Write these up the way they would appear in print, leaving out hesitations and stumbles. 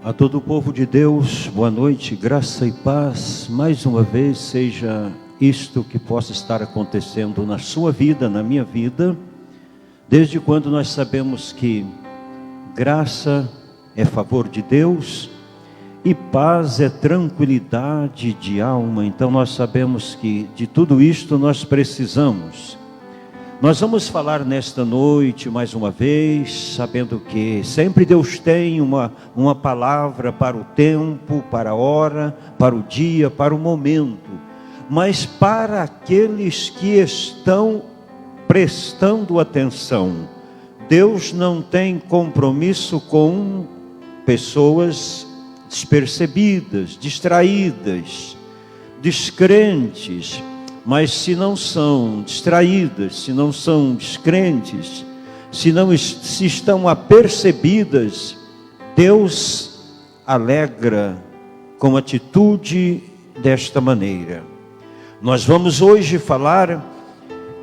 A todo o povo de Deus, boa noite, graça e paz. Mais uma vez, seja isto que possa estar acontecendo na sua vida, na minha vida, desde quando nós sabemos que graça é favor de Deus e paz é tranquilidade de alma. Então nós sabemos que de tudo isto nós precisamos. Nós vamos falar nesta noite mais uma vez, sabendo que sempre Deus tem uma palavra para o tempo, para a hora, para o dia, para o momento. Mas para aqueles que estão prestando atenção, Deus não tem compromisso com pessoas despercebidas, distraídas, descrentes. Mas se não são distraídas, se não são descrentes, se estão apercebidas, Deus alegra com atitude desta maneira. Nós vamos hoje falar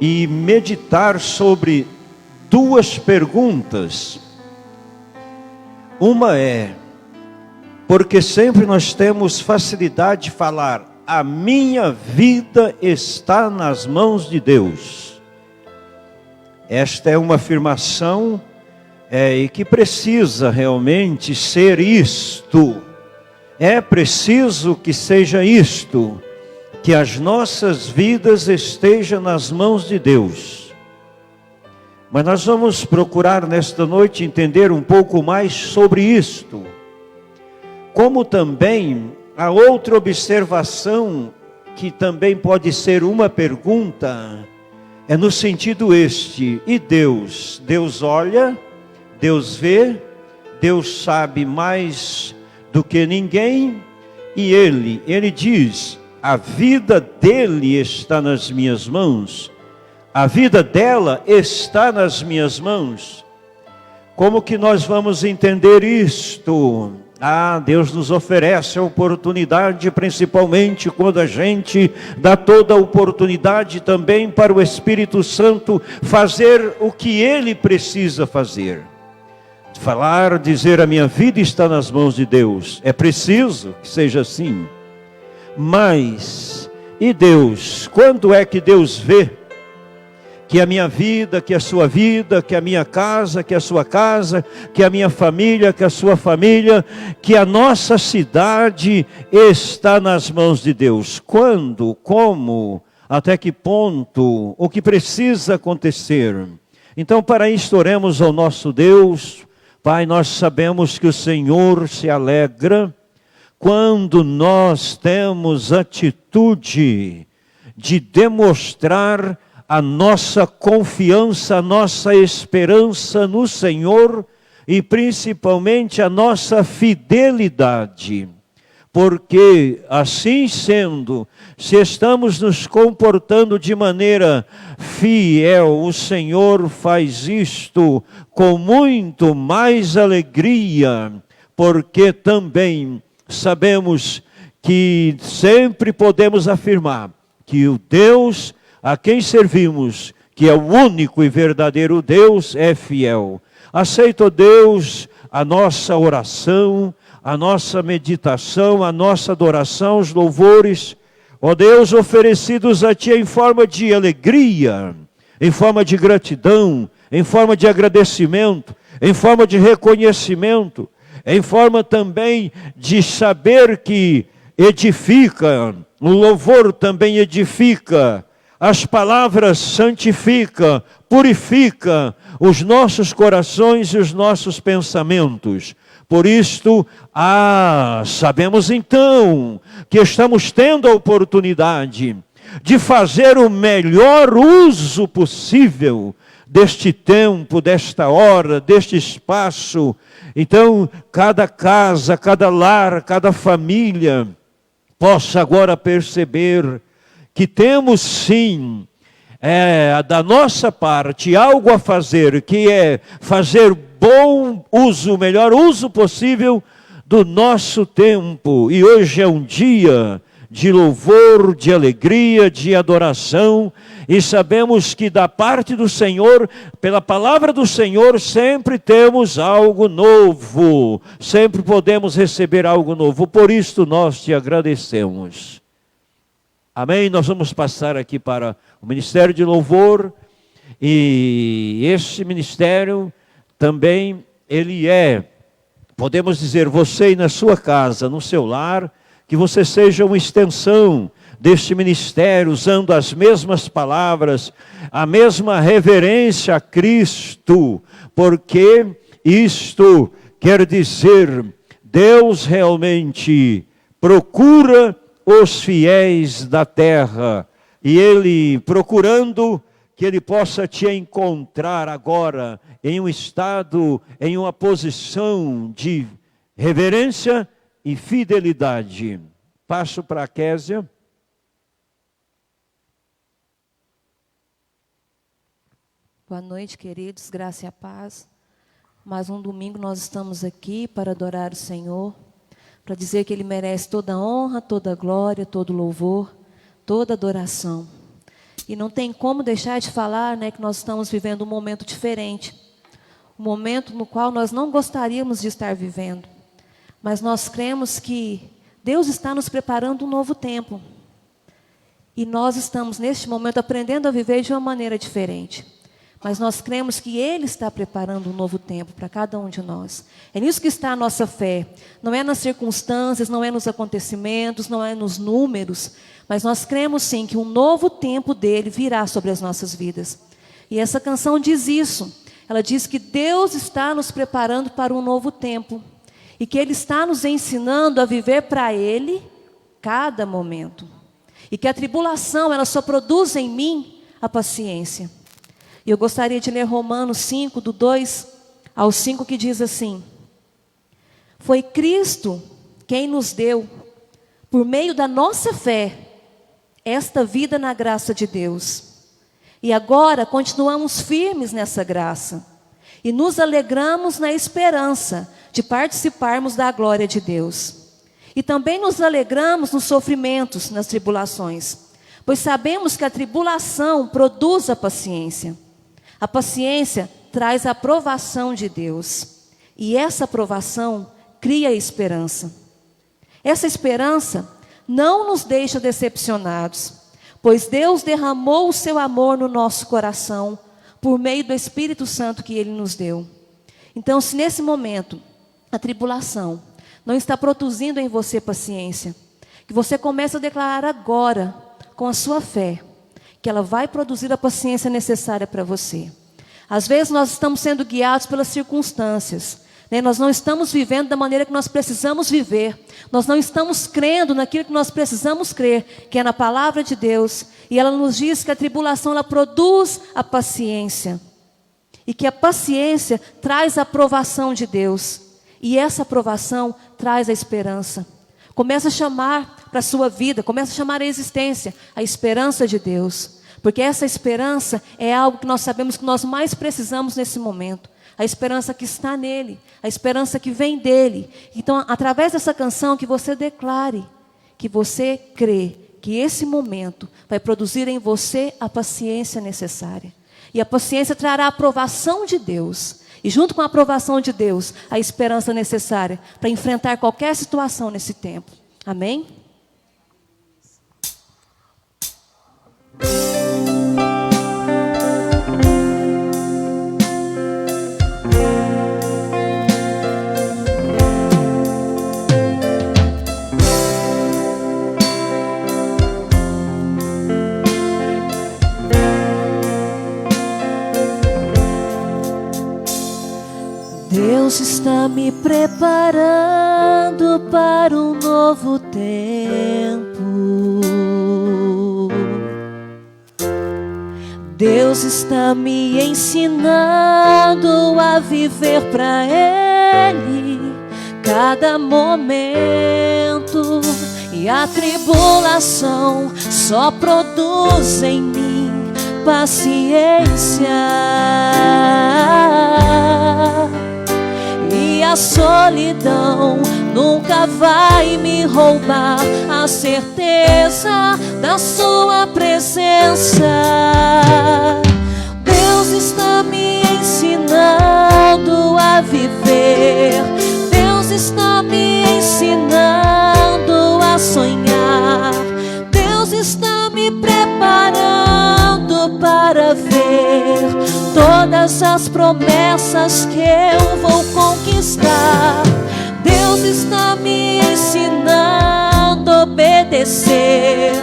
e meditar sobre duas perguntas. Uma é, porque sempre nós temos facilidade de falar, a minha vida está nas mãos de Deus. Esta é uma afirmação e que precisa realmente ser isto. É preciso que seja isto, que as nossas vidas estejam nas mãos de Deus. Mas nós vamos procurar nesta noite entender um pouco mais sobre isto. Como também a outra observação, que também pode ser uma pergunta, é no sentido este: e Deus? Deus olha, Deus vê, Deus sabe mais do que ninguém, e Ele diz, a vida dele está nas minhas mãos, a vida dela está nas minhas mãos. Como que nós vamos entender isto? Deus nos oferece a oportunidade, principalmente quando a gente dá toda a oportunidade também para o Espírito Santo fazer o que Ele precisa fazer. Falar, dizer, a minha vida está nas mãos de Deus. É preciso que seja assim. Mas, e Deus? Quando é que Deus vê que a minha vida, que a sua vida, que a minha casa, que a sua casa, que a minha família, que a sua família, que a nossa cidade está nas mãos de Deus? Quando, como, até que ponto, o que precisa acontecer? Então, para isto, oremos ao nosso Deus. Pai, nós sabemos que o Senhor se alegra quando nós temos atitude de demonstrar a nossa confiança, a nossa esperança no Senhor e principalmente a nossa fidelidade. Porque assim sendo, se estamos nos comportando de maneira fiel, o Senhor faz isto com muito mais alegria, porque também sabemos que sempre podemos afirmar que o Deus a quem servimos, que é o único e verdadeiro Deus, é fiel. Aceita, ó Deus, a nossa oração, a nossa meditação, a nossa adoração, os louvores, ó Deus, oferecidos a Ti em forma de alegria, em forma de gratidão, em forma de agradecimento, em forma de reconhecimento, em forma também de saber que edifica, o louvor também edifica, as palavras santificam, purificam os nossos corações e os nossos pensamentos. Por isto, sabemos então que estamos tendo a oportunidade de fazer o melhor uso possível deste tempo, desta hora, deste espaço. Então, cada casa, cada lar, cada família possa agora perceber que temos sim, da nossa parte, algo a fazer, que é fazer bom uso, o melhor uso possível do nosso tempo. E hoje é um dia de louvor, de alegria, de adoração, e sabemos que da parte do Senhor, pela palavra do Senhor, sempre temos algo novo, sempre podemos receber algo novo, por isso nós te agradecemos. Amém? Nós vamos passar aqui para o Ministério de Louvor, e esse ministério também, ele podemos dizer, você aí na sua casa, no seu lar, que você seja uma extensão deste ministério, usando as mesmas palavras, a mesma reverência a Cristo, porque isto quer dizer, Deus realmente procura os fiéis da terra, e Ele procurando que Ele possa te encontrar agora em um estado, em uma posição de reverência e fidelidade. Passo para a Késia. Boa noite, queridos, graça e a paz. Mais um domingo nós estamos aqui para adorar o Senhor, para dizer que Ele merece toda honra, toda glória, todo louvor, toda adoração. E não tem como deixar de falar, né, que nós estamos vivendo um momento diferente. Um momento no qual nós não gostaríamos de estar vivendo. Mas nós cremos que Deus está nos preparando um novo tempo. E nós estamos, neste momento, aprendendo a viver de uma maneira diferente. Mas nós cremos que Ele está preparando um novo tempo para cada um de nós. É nisso que está a nossa fé. Não é nas circunstâncias, não é nos acontecimentos, não é nos números. Mas nós cremos sim que um novo tempo dEle virá sobre as nossas vidas. E essa canção diz isso. Ela diz que Deus está nos preparando para um novo tempo. E que Ele está nos ensinando a viver para Ele cada momento. E que a tribulação, ela só produz em mim a paciência. E eu gostaria de ler Romanos 5, do 2 ao 5, que diz assim: foi Cristo quem nos deu, por meio da nossa fé, esta vida na graça de Deus. E agora continuamos firmes nessa graça. E nos alegramos na esperança de participarmos da glória de Deus. E também nos alegramos nos sofrimentos, nas tribulações. Pois sabemos que a tribulação produz a paciência. A paciência traz a aprovação de Deus. E essa aprovação cria a esperança. Essa esperança não nos deixa decepcionados, pois Deus derramou o seu amor no nosso coração, por meio do Espírito Santo que Ele nos deu. Então, se nesse momento a tribulação não está produzindo em você paciência, que você comece a declarar agora, com a sua fé, que ela vai produzir a paciência necessária para você. Às vezes nós estamos sendo guiados pelas circunstâncias, né? Nós não estamos vivendo da maneira que nós precisamos viver. Nós não estamos crendo naquilo que nós precisamos crer, que é na palavra de Deus. E ela nos diz que a tribulação, ela produz a paciência. E que a paciência traz a aprovação de Deus. E essa aprovação traz a esperança. Começa a chamar para a sua vida, começa a chamar a existência, a esperança de Deus. Porque essa esperança é algo que nós sabemos que nós mais precisamos nesse momento. A esperança que está nele, a esperança que vem dele. Então, através dessa canção, que você declare, que você crê, que esse momento vai produzir em você a paciência necessária. E a paciência trará a aprovação de Deus. E junto com a aprovação de Deus, a esperança necessária para enfrentar qualquer situação nesse tempo. Amém? Deus está me preparando para um novo tempo. Deus está me ensinando a viver para Ele cada momento. E a tribulação só produz em mim paciência. E a solidão nunca vai me roubar a certeza da sua presença. Deus está me ensinando a viver. Deus está me ensinando a sonhar. Deus está me preparando para ver todas as promessas que eu vou conquistar. Deus está me ensinando a obedecer.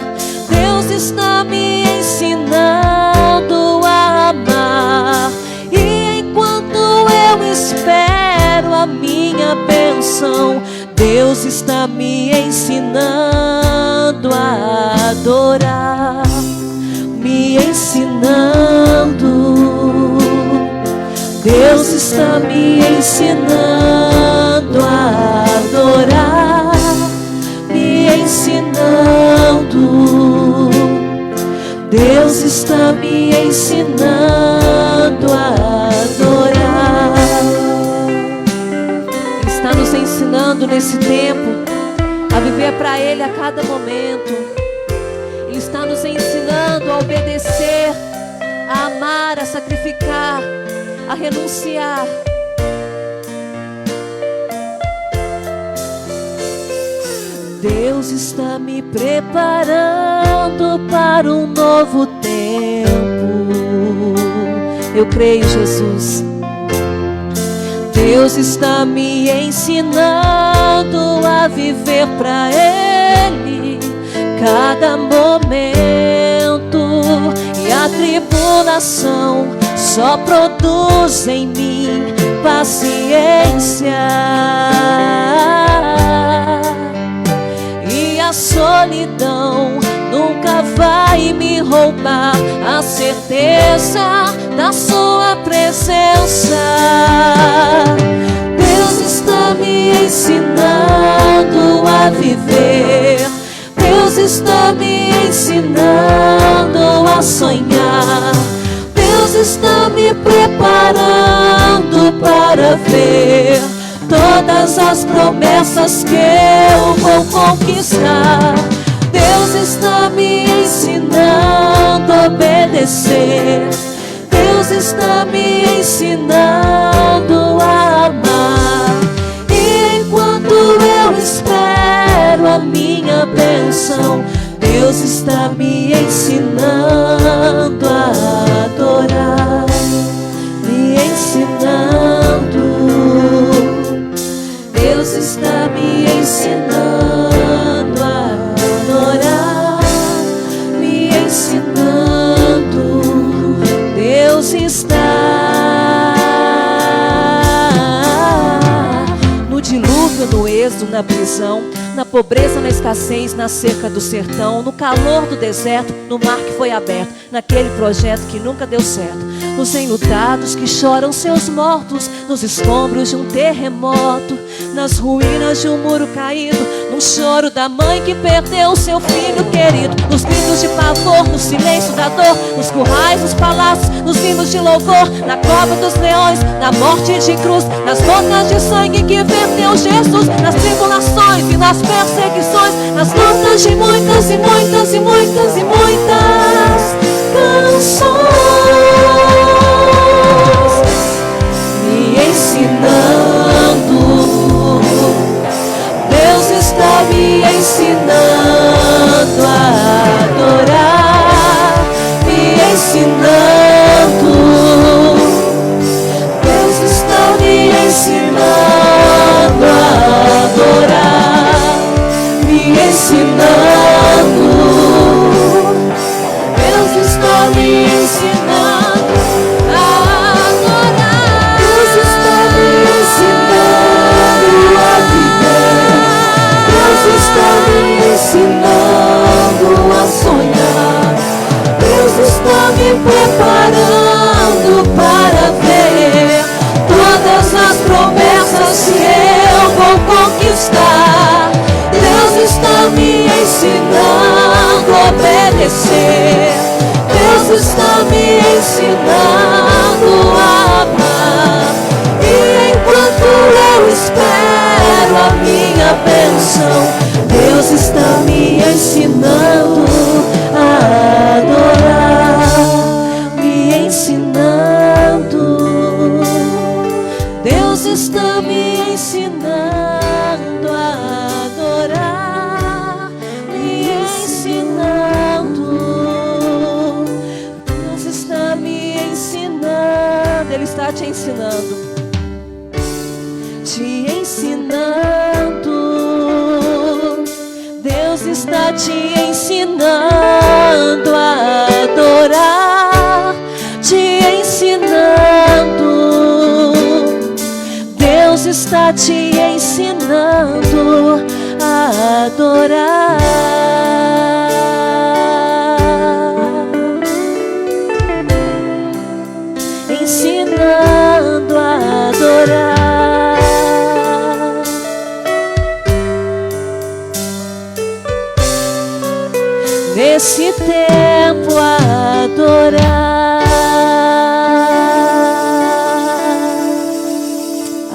Deus está me ensinando a amar. E enquanto eu espero a minha bênção, Deus está me ensinando a adorar, me ensinando. Deus está me ensinando a adorar, me ensinando. Deus está me ensinando a adorar. Ele está nos ensinando nesse tempo a viver para Ele a cada momento. Ele está nos ensinando a obedecer, a amar, a sacrificar, a renunciar. Deus está me preparando para um novo tempo. Eu creio, Jesus. Deus está me ensinando a viver para Ele cada momento. E a tribulação só produz em mim paciência. E a solidão nunca vai me roubar a certeza da sua presença. Deus está me ensinando a viver. Deus está me ensinando a sonhar. Deus está me preparando para ver todas as promessas que eu vou conquistar. Deus está me ensinando a obedecer. Deus está me ensinando a amar. E enquanto eu espero a minha bênção, Deus está me ensinando a adorar, me ensinando. Deus está me ensinando a adorar, me ensinando. Deus está no dilúvio, no êxodo, na prisão, na pobreza, na escassez, na seca do sertão, no calor do deserto, no mar que foi aberto, naquele projeto que nunca deu certo, nos enlutados que choram seus mortos, nos escombros de um terremoto, nas ruínas de um muro caído, no choro da mãe que perdeu seu filho querido, nos gritos de pavor, no silêncio da dor, nos currais, nos palácios, nos hinos de louvor, na cova dos leões, na morte de cruz, nas gotas de sangue que verteu Jesus, nas tribulações e nas perseguições, nas lutas de muitas e muitas e muitas e muitas canções, me ensinando. Deus está me ensinando a adorar, me ensinando. Deus está me ensinando a adorar, me ensinando. Deus está me ensinando a adorar. Deus está me ensinando a viver. Deus está me ensinando a sonhar. Deus está me preparando para ver todas as promessas que eu vou conquistar. Deus está me ensinando a obedecer. Deus está me ensinando a amar. E enquanto eu espero a minha bênção, Deus está me ensinando ensinando. Te ensinando. Deus está te ensinando a adorar. Te ensinando. Deus está te ensinando a adorar. Ensinando a adorar. Nesse tempo a adorar.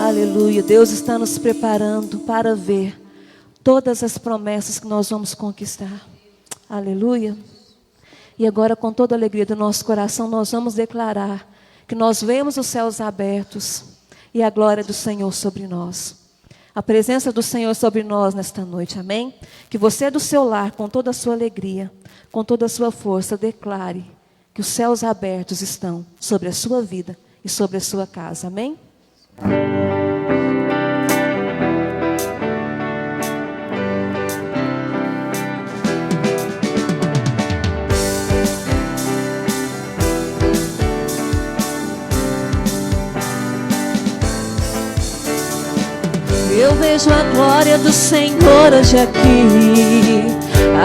Aleluia. Deus está nos preparando para ver todas as promessas que nós vamos conquistar. Aleluia. E agora, com toda a alegria do nosso coração, nós vamos declarar que nós vemos os céus abertos e a glória do Senhor sobre nós. A presença do Senhor sobre nós nesta noite, amém? Que você do seu lar, com toda a sua alegria, com toda a sua força, declare que os céus abertos estão sobre a sua vida e sobre a sua casa, amém? Eu vejo a glória do Senhor hoje aqui,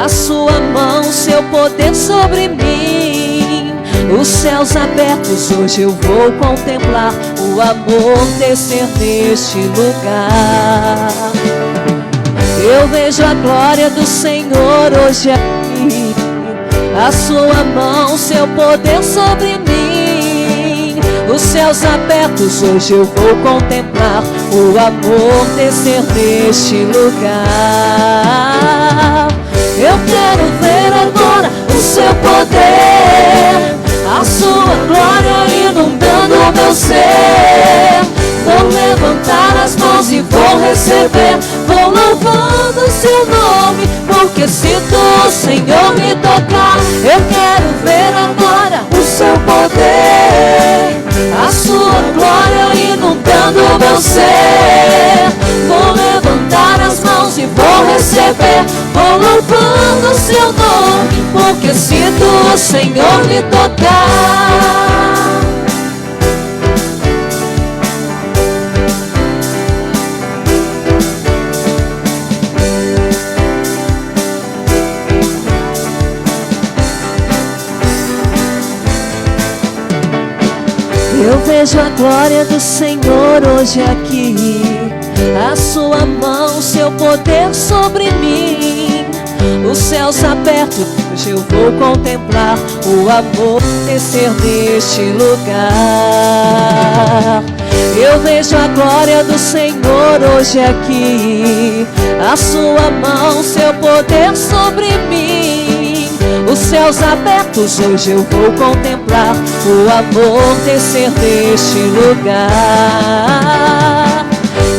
a sua mão, seu poder sobre mim. Os céus abertos hoje eu vou contemplar, o amor descer neste lugar. Eu vejo a glória do Senhor hoje aqui, a sua mão, seu poder sobre mim. Os céus abertos hoje eu vou contemplar, o amor descer neste lugar. Eu quero ver agora o seu poder, a sua glória inundando o meu ser. Vou levantar as mãos e vou receber, vou louvando o seu nome, porque sinto o Senhor me tocar. Eu quero ver agora o seu poder, a sua glória inundando o meu ser. Vou levantar as mãos e vou receber, vou louvando o seu nome, porque sinto o Senhor me tocar. Eu vejo a glória do Senhor hoje aqui, a sua mão, seu poder sobre mim. Os céus abertos, hoje eu vou contemplar, o amor descer neste lugar. Eu vejo a glória do Senhor hoje aqui, a sua mão, seu poder sobre mim. Os céus abertos hoje eu vou contemplar, o amor descer neste lugar.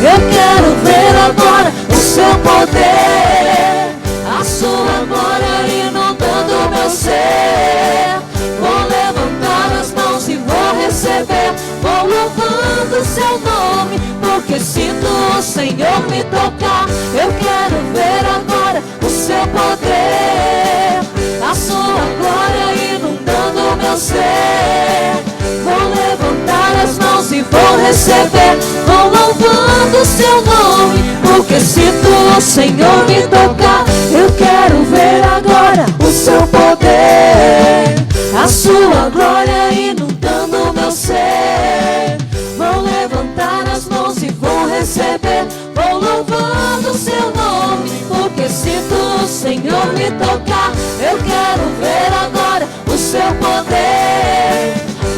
Eu quero ver agora o seu poder, a sua glória inundando o meu ser. Vou levantar as mãos e vou receber, vou louvando o seu nome, porque sinto o Senhor me tocar. Eu quero ver agora o seu poder, a sua glória inundando o meu ser. Vou levantar as mãos e vou receber, vou louvando o seu nome, porque sinto o Senhor me tocar. Eu quero ver agora o seu poder, a sua glória inundando o meu ser. Vou levantar as mãos e vou receber, vou louvando o seu nome, porque sinto o Senhor me tocar. Eu quero ver agora o seu poder,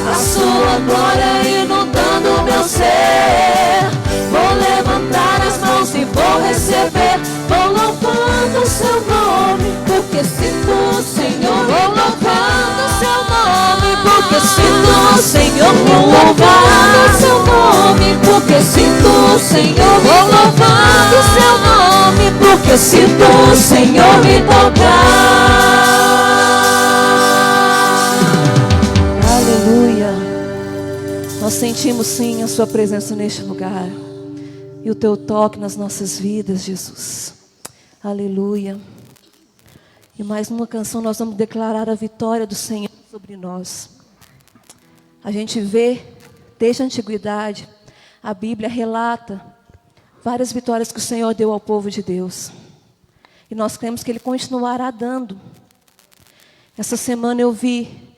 a sua glória inundando o meu ser. Vou levantar as mãos e vou receber, vou louvando o seu nome, porque sinto o Senhor. Vou louvando o seu nome, porque sinto o Senhor. Vou louvando o seu nome, porque sinto o Senhor. Vou louvando o seu nome, porque sinto o Senhor me tocar. Aleluia. Nós sentimos sim a sua presença neste lugar. E o teu toque nas nossas vidas, Jesus. Aleluia. E mais uma canção nós vamos declarar a vitória do Senhor sobre nós. A gente vê, desde a antiguidade, a Bíblia relata várias vitórias que o Senhor deu ao povo de Deus. E nós cremos que Ele continuará dando. Essa semana eu vi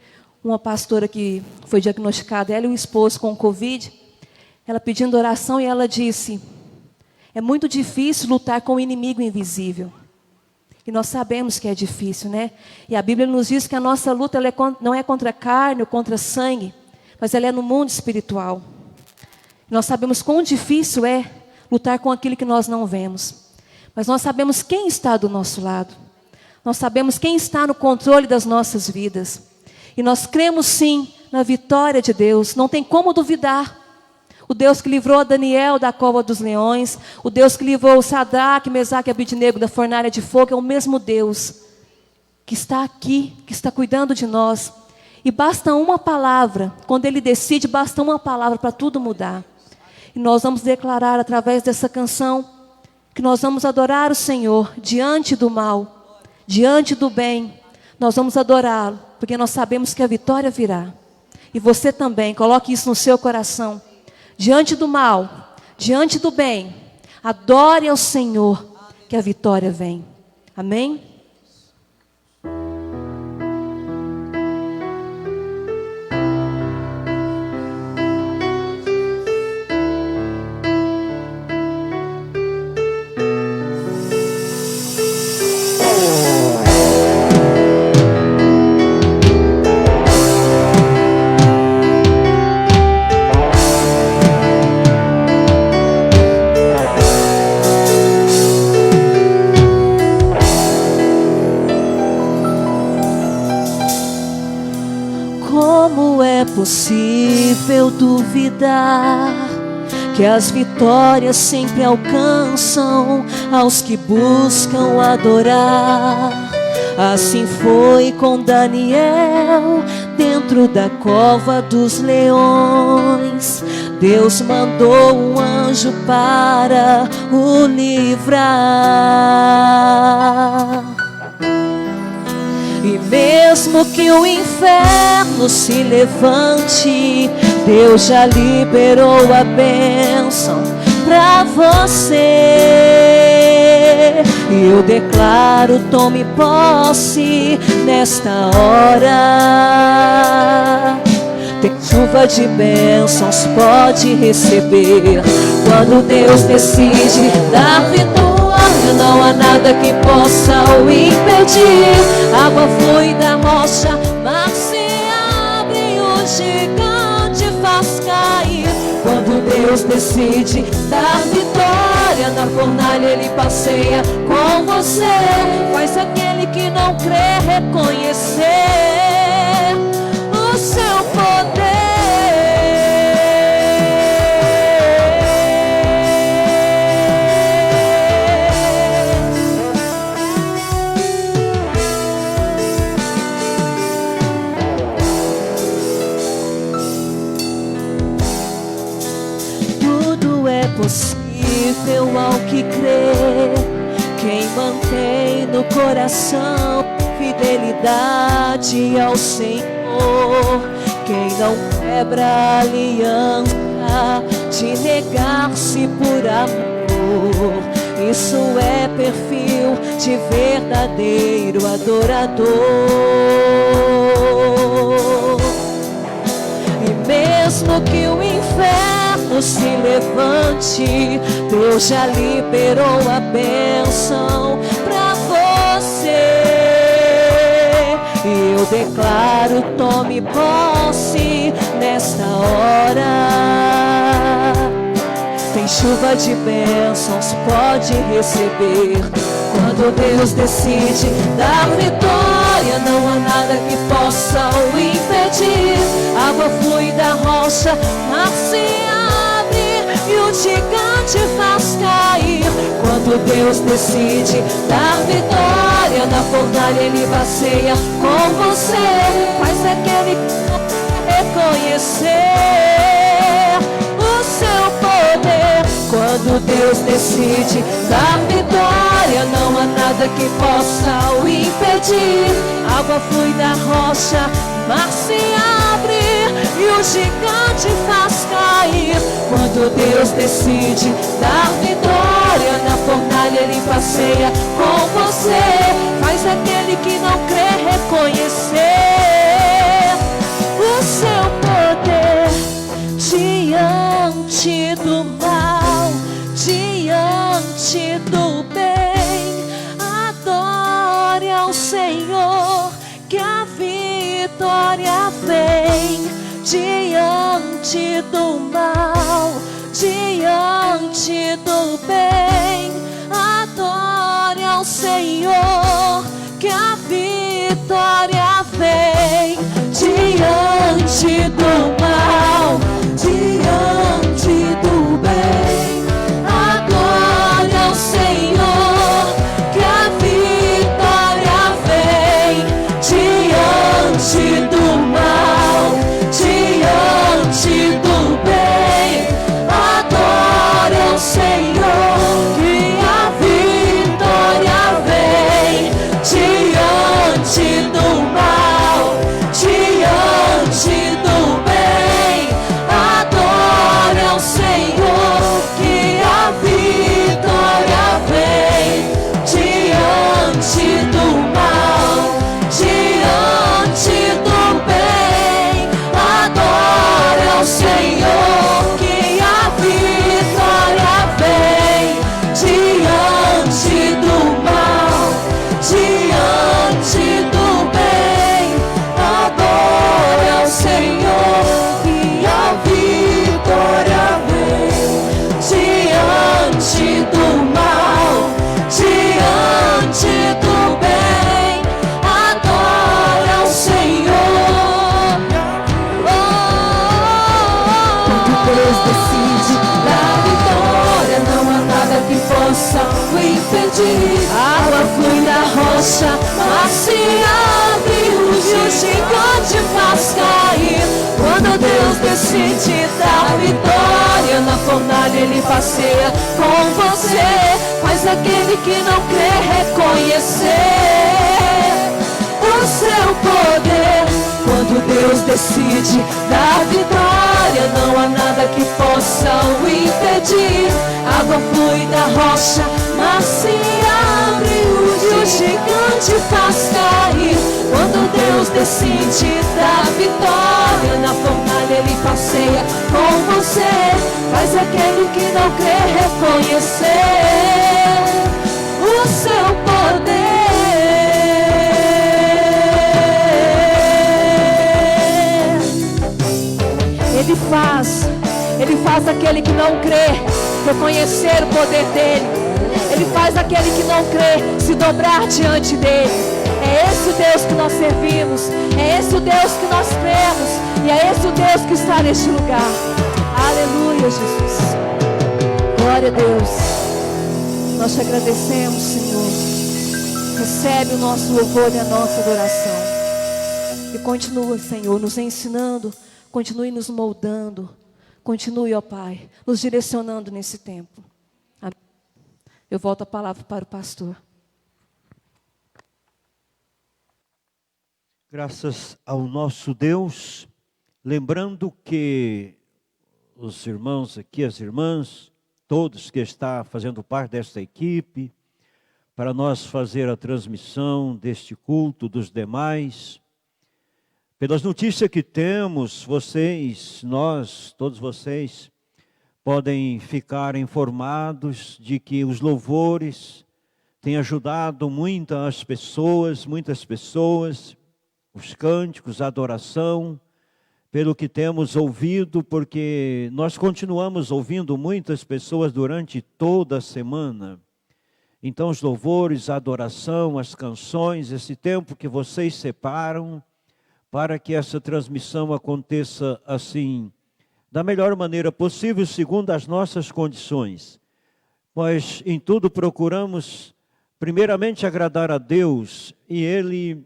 uma pastora que foi diagnosticada, ela e o esposo, com Covid. Ela pedindo oração e ela disse: é muito difícil lutar com o inimigo invisível. E nós sabemos que é difícil, né? E a Bíblia nos diz que a nossa luta não é contra a carne ou contra sangue, mas ela é no mundo espiritual. Nós sabemos quão difícil é lutar com aquilo que nós não vemos. Mas nós sabemos quem está do nosso lado. Nós sabemos quem está no controle das nossas vidas. E nós cremos sim na vitória de Deus. Não tem como duvidar. O Deus que livrou Daniel da cova dos leões, o Deus que livrou Sadraque, Mesaque e Abednego da fornalha de fogo, é o mesmo Deus que está aqui, que está cuidando de nós. E basta uma palavra, quando Ele decide, basta uma palavra para tudo mudar. E nós vamos declarar através dessa canção que nós vamos adorar o Senhor diante do mal, diante do bem. Nós vamos adorá-lo, porque nós sabemos que a vitória virá. E você também, coloque isso no seu coração. Diante do mal, diante do bem, adore ao Senhor, que a vitória vem. Amém? Possível duvidar que as vitórias sempre alcançam aos que buscam adorar. Assim foi com Daniel dentro da cova dos leões. Deus mandou um anjo para o livrar. E mesmo que o inferno se levante, Deus já liberou a bênção para você. E eu declaro, tome posse nesta hora. Tem chuva de bênçãos, pode receber. Quando Deus decide dar vitória, não há nada que possa o impedir. Água flui da rocha, mar se abre e o gigante faz cair. Quando Deus decide dar vitória, na fornalha Ele passeia com você. Faz aquele que não crê reconhecer o seu poder. Possível ao que crê, quem mantém no coração fidelidade ao Senhor, quem não quebra a aliança de negar-se por amor. Isso é perfil de verdadeiro adorador. E mesmo que o inferno se levante, Deus já liberou a bênção pra você. E eu declaro, tome posse nesta hora. Tem chuva de bênçãos, pode receber. Quando Deus decide dar vitória, não há nada que possa o impedir. Água flui da rocha, mar se abre e o gigante faz cair. Quando Deus decide dar vitória, na fornalha Ele passeia com você. Faz aquele que reconhecer poder. Quando Deus decide dar vitória, não há nada que possa o impedir. Água flui da rocha, mar se abre e o gigante faz cair. Quando Deus decide dar vitória, na fornalha Ele passeia com você. Faz aquele que não crê reconhecer o seu poder diante do mal, diante do bem. Adore ao Senhor, que a vitória vem. Diante do mal, diante do bem. Adore ao Senhor, que a vitória vem. Diante do mal, diante do bem. Adore ao Senhor, que a vitória vem. Diante do mal, diante do bem. Adore ao Senhor, que a vitória vem. Diante do mal, diante do bem. Adore ao Senhor, que a vitória vem. Diante do mal, diante do bem. Adore ao Senhor, que a vitória vem. Diante do mal, diante do bem. Adore ao Senhor, que a vitória vem. Diante do mal, diante do bem. Adore ao Senhor. Quando Deus decide dar vitória, não há nada que possa o impedir. A água flui da rocha, mar se abre e o gigante faz cair. Quando Deus decide dar vitória, na fornalha Ele passeia com você. Faz aquele que não crê reconhecer o seu poder. Quando Deus decide dar vitória, não há nada que possa o impedir. Água flui da rocha, mar se abre e o gigante faz cair. Quando Deus decide dar vitória, na fornalha Ele passeia com você. Faz aquele que não crê reconhecer o seu poder. Ele faz aquele que não crê reconhecer o poder dele. Ele faz aquele que não crê se dobrar diante dele. É esse o Deus que nós servimos, é esse o Deus que nós cremos, e é esse o Deus que está neste lugar. Aleluia, Jesus. Glória a Deus. Nós te agradecemos, Senhor. Recebe o nosso louvor e a nossa adoração. E continua, Senhor, nos ensinando. Continue nos moldando. Continue, ó Pai, nos direcionando nesse tempo. Amém. Eu volto a palavra para o pastor. Graças ao nosso Deus, lembrando que os irmãos aqui, as irmãs, todos que estão fazendo parte desta equipe, para nós fazer a transmissão deste culto dos demais, pelas notícias que temos, vocês, nós, todos vocês, podem ficar informados de que os louvores têm ajudado muitas pessoas, os cânticos, a adoração, pelo que temos ouvido, porque nós continuamos ouvindo muitas pessoas durante toda a semana. Então os louvores, a adoração, as canções, esse tempo que vocês separam, para que essa transmissão aconteça assim, da melhor maneira possível, segundo as nossas condições. Mas em tudo procuramos, primeiramente, agradar a Deus, e Ele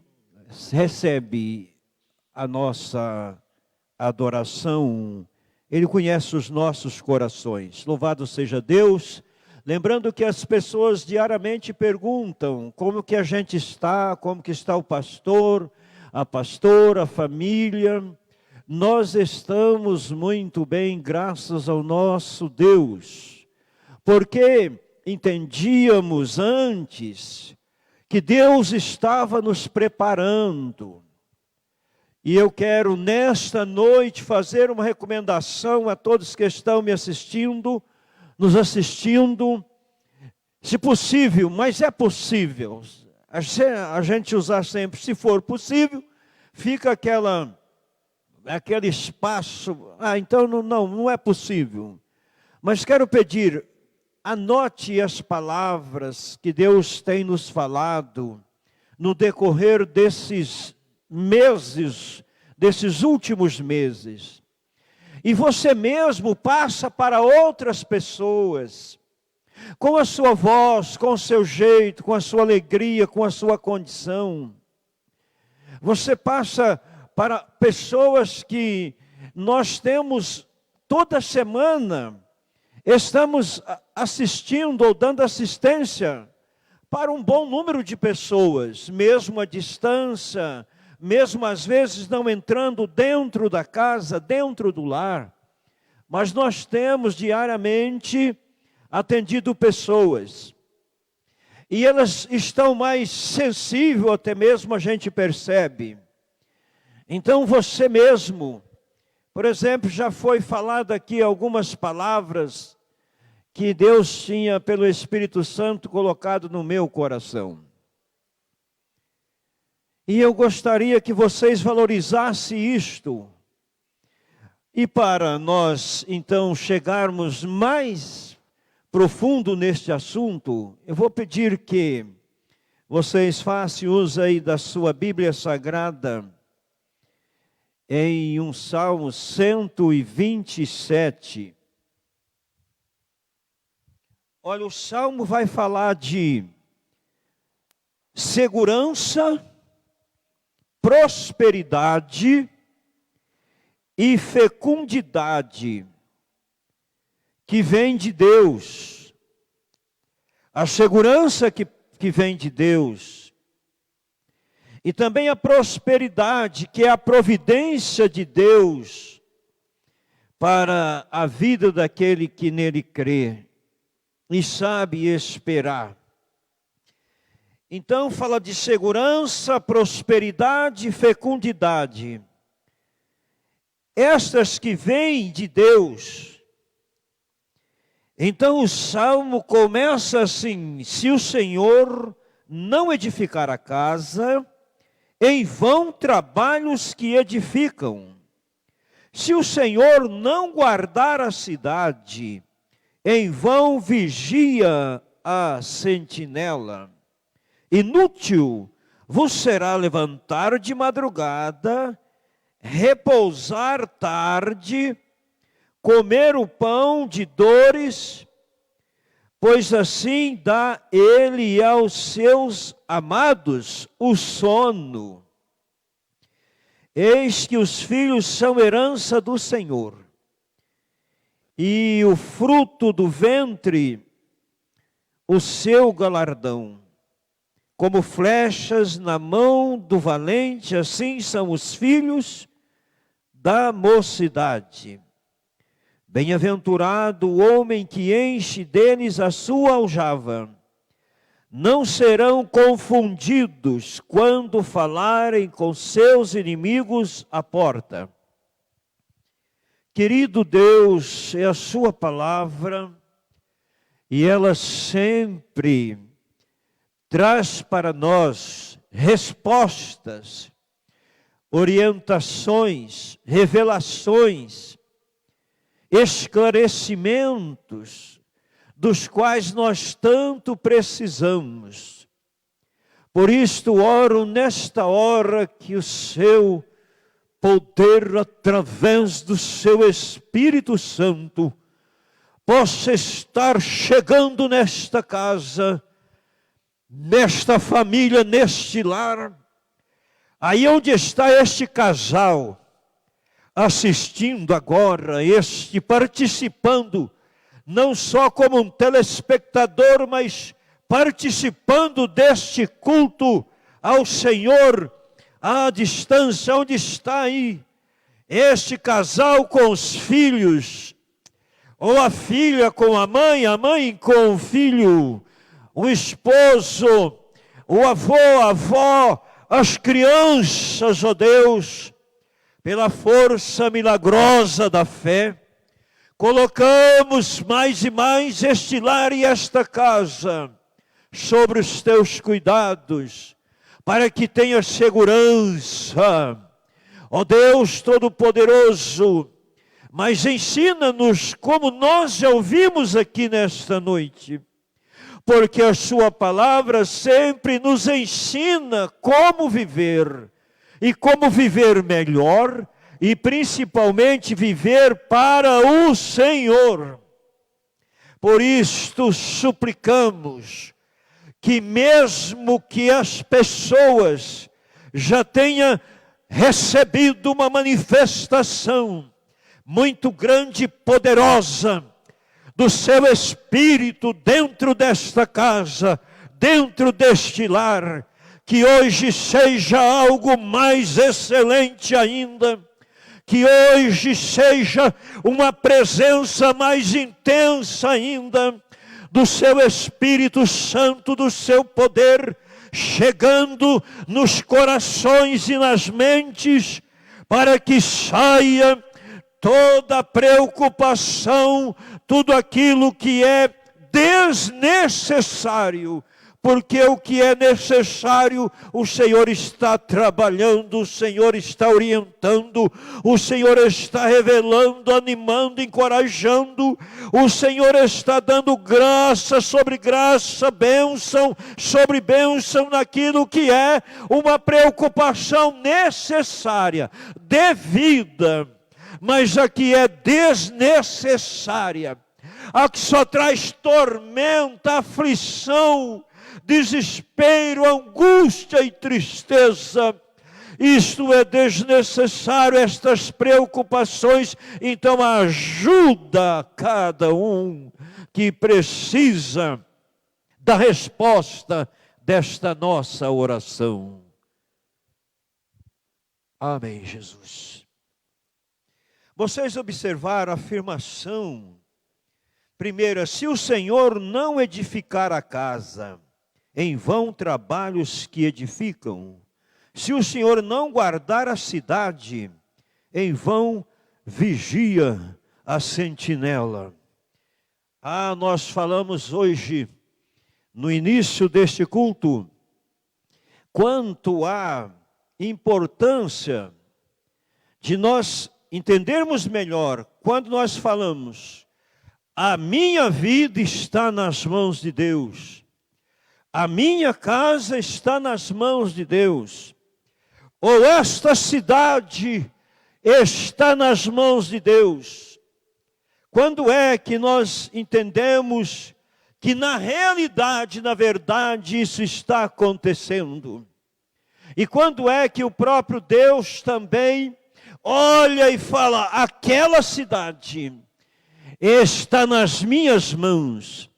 recebe a nossa adoração Ele conhece os nossos corações. Louvado seja Deus. Lembrando que as pessoas diariamente perguntam como que a gente está, como que está o pastor, a pastora, a família. Nós estamos muito bem, graças ao nosso Deus. Porque entendíamos antes que Deus estava nos preparando. E eu quero nesta noite fazer uma recomendação a todos que estão me assistindo, nos assistindo, se possível, mas é possível, a gente usar sempre, se for possível, fica aquele espaço, então não é possível. Mas quero pedir, anote as palavras que Deus tem nos falado no decorrer desses meses, desses últimos meses. E você mesmo passa para outras pessoas, com a sua voz, com o seu jeito, com a sua alegria, com a sua condição. Você passa para pessoas que nós temos toda semana, estamos assistindo ou dando assistência para um bom número de pessoas, mesmo à distância, mesmo às vezes não entrando dentro da casa, dentro do lar. Mas nós temos diariamente atendido pessoas. E elas estão mais sensíveis, até mesmo a gente percebe. Então você mesmo, por exemplo, já foi falado aqui algumas palavras que Deus tinha pelo Espírito Santo colocado no meu coração. E eu gostaria que vocês valorizassem isto. E para nós, então, chegarmos mais profundo neste assunto, eu vou pedir que vocês façam uso aí da sua Bíblia Sagrada, em um Salmo 127. Olha, o Salmo vai falar de segurança, prosperidade e fecundidade que vem de Deus. A segurança que vem de Deus. E também a prosperidade, que é a providência de Deus para a vida daquele que nele crê e sabe esperar. Então fala de segurança, prosperidade e fecundidade. Estas que vêm de Deus. Então o Salmo começa assim: se o Senhor não edificar a casa, em vão trabalhos que edificam. Se o Senhor não guardar a cidade, em vão vigia a sentinela. Inútil vos será levantar de madrugada, repousar tarde, comer o pão de dores, pois assim dá ele aos seus amados o sono. Eis que os filhos são herança do Senhor, e o fruto do ventre, o seu galardão. Como flechas na mão do valente, assim são os filhos da mocidade. Bem-aventurado o homem que enche deles a sua aljava. Não serão confundidos quando falarem com seus inimigos à porta. Querido Deus, é a sua palavra, e ela sempre traz para nós respostas, orientações, revelações, esclarecimentos, dos quais nós tanto precisamos. Por isto oro nesta hora que o seu poder, através do seu Espírito Santo, possa estar chegando nesta casa, nesta família, neste lar, aí onde está este casal, assistindo agora, participando, não só como um telespectador, mas participando deste culto ao Senhor, à distância, onde está aí este casal com os filhos, ou a filha com a mãe com o filho, o esposo, o avô, a avó, as crianças, ó Deus, pela força milagrosa da fé, colocamos mais e mais este lar e esta casa sobre os teus cuidados, para que tenha segurança, ó Deus Todo-Poderoso. Mas ensina-nos como nós já ouvimos aqui nesta noite, porque a sua palavra sempre nos ensina como viver, e como viver melhor, e principalmente viver para o Senhor. Por isto suplicamos que mesmo que as pessoas já tenham recebido uma manifestação muito grande e poderosa do seu Espírito dentro desta casa, dentro deste lar, que hoje seja algo mais excelente ainda, que hoje seja uma presença mais intensa ainda do seu Espírito Santo, do seu poder, chegando nos corações e nas mentes, para que saia toda preocupação, tudo aquilo que é desnecessário, porque o que é necessário, o Senhor está trabalhando, o Senhor está orientando, o Senhor está revelando, animando, encorajando, o Senhor está dando graça sobre graça, bênção sobre bênção naquilo que é uma preocupação necessária, devida, mas a que é desnecessária, a que só traz tormenta, aflição, desespero, angústia e tristeza. Isto é desnecessário, estas preocupações. Então ajuda cada um que precisa da resposta desta nossa oração. Amém, Jesus. Vocês observaram a afirmação primeira: se o Senhor não edificar a casa, em vão trabalhos que edificam. Se o Senhor não guardar a cidade, em vão vigia a sentinela. Nós falamos hoje, no início deste culto, quanto à importância de nós entendermos melhor, quando nós falamos: a minha vida está nas mãos de Deus, a minha casa está nas mãos de Deus, ou esta cidade está nas mãos de Deus. Quando é que nós entendemos que na realidade, na verdade, isso está acontecendo? E quando é que o próprio Deus também olha e fala: aquela cidade está nas minhas mãos,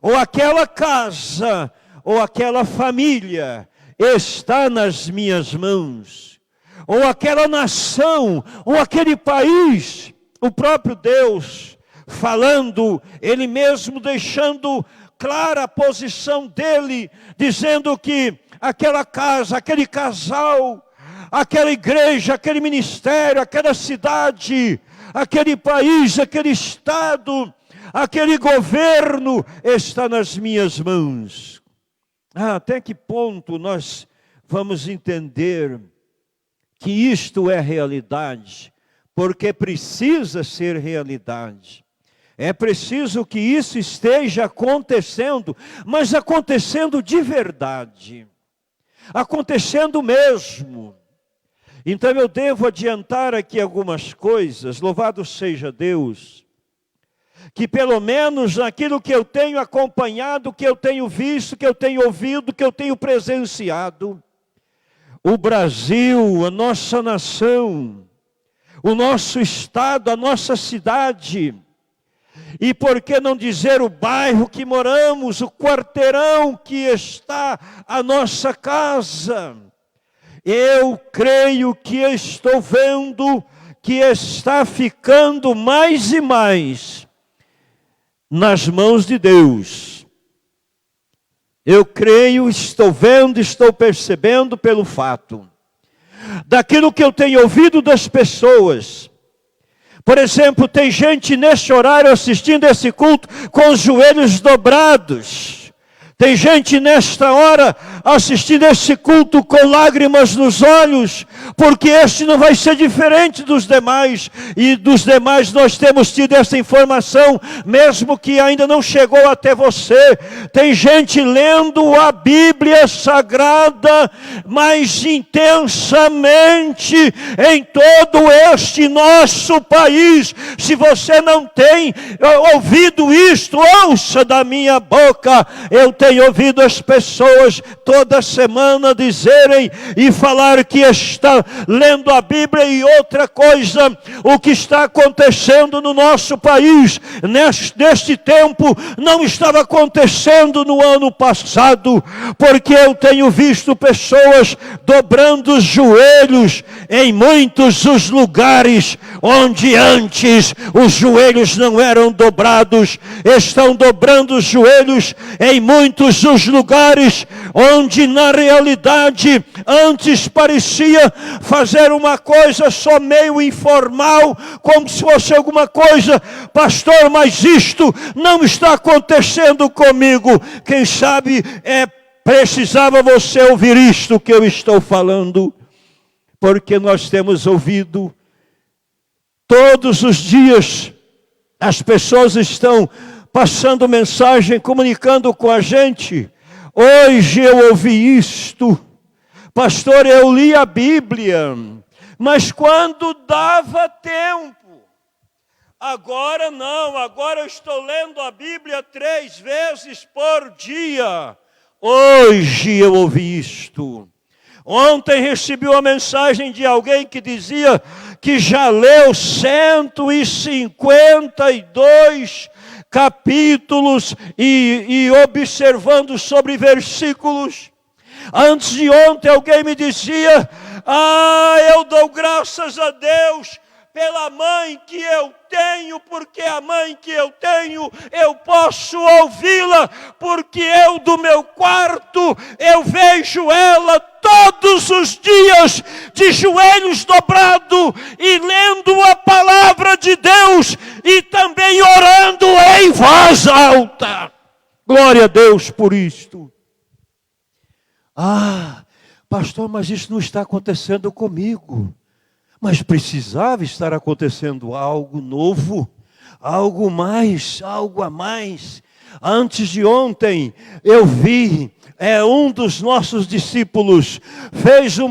ou aquela casa, ou aquela família está nas minhas mãos, ou aquela nação, ou aquele país, o próprio Deus falando, Ele mesmo deixando clara a posição dEle, dizendo que aquela casa, aquele casal, aquela igreja, aquele ministério, aquela cidade, aquele país, aquele estado, aquele governo está nas minhas mãos. Até que ponto nós vamos entender que isto é realidade? Porque precisa ser realidade. É preciso que isso esteja acontecendo, mas acontecendo de verdade. Acontecendo mesmo. Então eu devo adiantar aqui algumas coisas, louvado seja Deus, que pelo menos naquilo que eu tenho acompanhado, que eu tenho visto, que eu tenho ouvido, que eu tenho presenciado, o Brasil, a nossa nação, o nosso estado, a nossa cidade. E por que não dizer o bairro que moramos, o quarteirão que está a nossa casa? Eu creio que estou vendo que está ficando mais e mais nas mãos de Deus. Eu creio, estou vendo, estou percebendo pelo fato daquilo que eu tenho ouvido das pessoas. Por exemplo, tem gente neste horário assistindo esse culto com os joelhos dobrados. Tem gente nesta hora assistindo esse culto com lágrimas nos olhos, porque este não vai ser diferente dos demais. E dos demais nós temos tido essa informação, mesmo que ainda não chegou até você. Tem gente lendo a Bíblia Sagrada mais intensamente em todo este nosso país. Se você não tem ouvido isto, ouça da minha boca. Eu tenho ouvido as pessoas toda semana dizerem e falar que está lendo a Bíblia. E outra coisa, o que está acontecendo no nosso país neste tempo não estava acontecendo no ano passado, porque eu tenho visto pessoas dobrando os joelhos em muitos os lugares onde antes os joelhos não eram dobrados. Estão dobrando os joelhos em muitos os lugares onde na realidade antes parecia fazer uma coisa só meio informal, como se fosse alguma coisa. Pastor, mas isto não está acontecendo comigo. Quem sabe precisava você ouvir isto que eu estou falando, porque nós temos ouvido todos os dias, as pessoas estão passando mensagem, comunicando com a gente. Hoje eu ouvi isto. Pastor, eu li a Bíblia, mas quando dava tempo. Agora não, agora eu estou lendo a Bíblia 3 vezes por dia. Hoje eu ouvi isto. Ontem recebi uma mensagem de alguém que dizia que já leu 152 capítulos e observando sobre versículos. Antes de ontem alguém me dizia: eu dou graças a Deus pela mãe que eu tenho, porque a mãe que eu tenho, eu posso ouvi-la, porque eu do meu quarto, eu vejo ela todos os dias, de joelhos dobrados, e lendo a palavra de Deus, e também orando em voz alta. Glória a Deus por isto. Pastor, mas isso não está acontecendo comigo. Mas precisava estar acontecendo algo novo, algo mais, algo a mais. Antes de ontem, eu vi, um dos nossos discípulos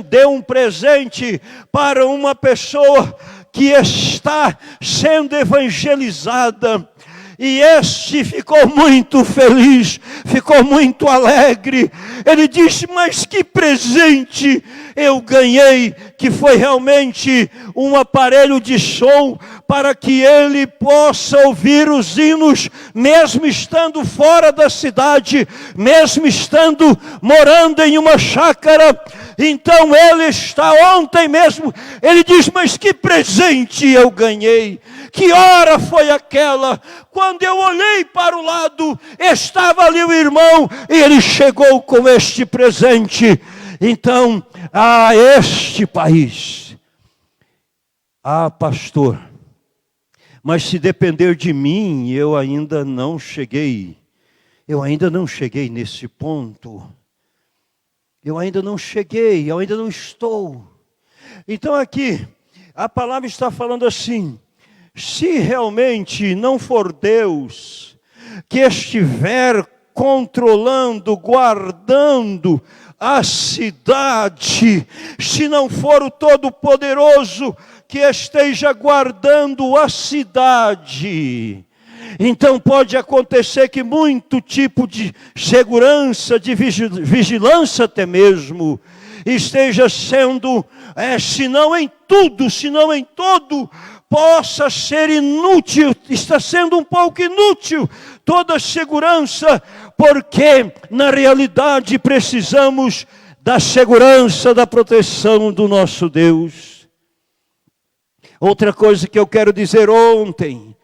deu um presente para uma pessoa que está sendo evangelizada. E este ficou muito feliz, ficou muito alegre. Ele disse: mas que presente eu ganhei, que foi realmente um aparelho de som para que ele possa ouvir os hinos, mesmo estando fora da cidade, mesmo estando morando em uma chácara. Então ele está ontem mesmo, ele diz: mas que presente eu ganhei. Que hora foi aquela? Quando eu olhei para o lado, estava ali o irmão, e ele chegou com este presente. Então, este país, pastor, mas se depender de mim, eu ainda não cheguei nesse ponto. Eu ainda não cheguei, eu ainda não estou. Então aqui, a palavra está falando assim: se realmente não for Deus que estiver controlando, guardando a cidade, se não for o Todo-Poderoso que esteja guardando a cidade, então pode acontecer que muito tipo de segurança, de vigilância até mesmo, esteja sendo, se não em tudo, se não em todo, possa ser inútil, está sendo um pouco inútil toda a segurança, porque na realidade precisamos da segurança, da proteção do nosso Deus. Outra coisa que eu quero dizer: ontem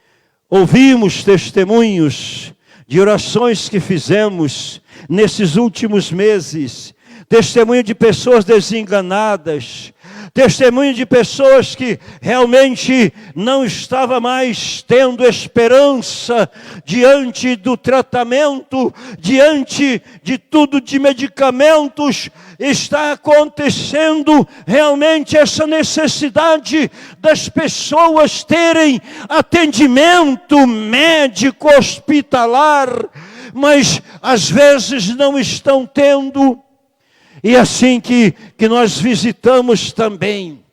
ouvimos testemunhos de orações que fizemos nesses últimos meses, testemunho de pessoas desenganadas, testemunho de pessoas que realmente não estavam mais tendo esperança diante do tratamento, diante de tudo de medicamentos. Está acontecendo realmente essa necessidade das pessoas terem atendimento médico hospitalar, mas às vezes não estão tendo. E assim que nós visitamos também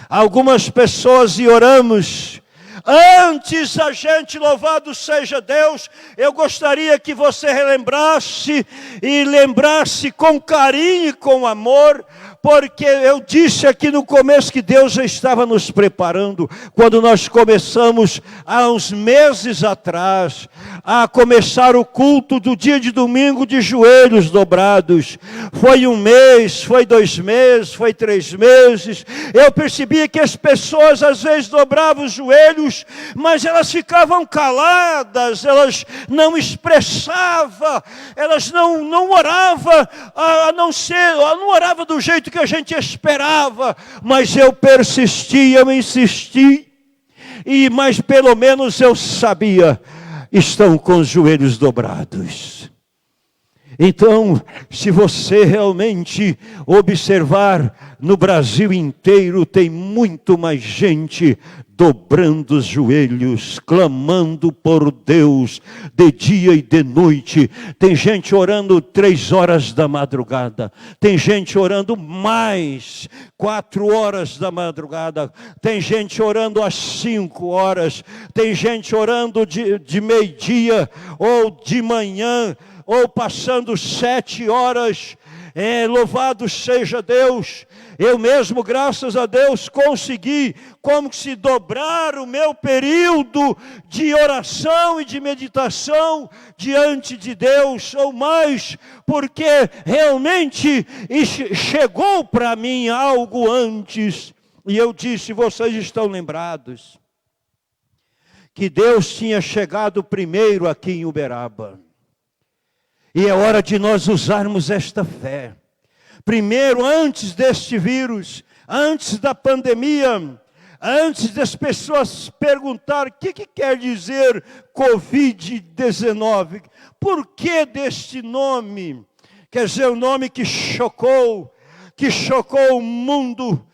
algumas pessoas e oramos. Antes a gente, louvado seja Deus, eu gostaria que você relembrasse e lembrasse com carinho e com amor, porque eu disse aqui no começo que Deus já estava nos preparando, quando nós começamos há uns meses atrás, a começar o culto do dia de domingo de joelhos dobrados. Foi 1 mês, foi 2 meses, foi 3 meses, eu percebia que as pessoas às vezes dobravam os joelhos, mas elas ficavam caladas, elas não expressavam, elas não oravam, não oravam do jeito que a gente esperava, mas eu persistia, eu insisti, mas pelo menos eu sabia, estão com os joelhos dobrados. Então, se você realmente observar, no Brasil inteiro tem muito mais gente dobrando os joelhos, clamando por Deus, de dia e de noite. Tem gente orando 3 horas da madrugada, tem gente orando mais, 4 horas da madrugada, tem gente orando às 5 horas, tem gente orando de meio-dia ou de manhã, ou passando 7 horas, louvado seja Deus. Eu mesmo, graças a Deus, consegui como se dobrar o meu período de oração e de meditação diante de Deus, ou mais, porque realmente chegou para mim algo antes, e eu disse, vocês estão lembrados, que Deus tinha chegado primeiro aqui em Uberaba. E é hora de nós usarmos esta fé. Primeiro, antes deste vírus, antes da pandemia, antes das pessoas perguntarem o que quer dizer Covid-19, por que deste nome? Quer dizer, um nome que chocou o mundo,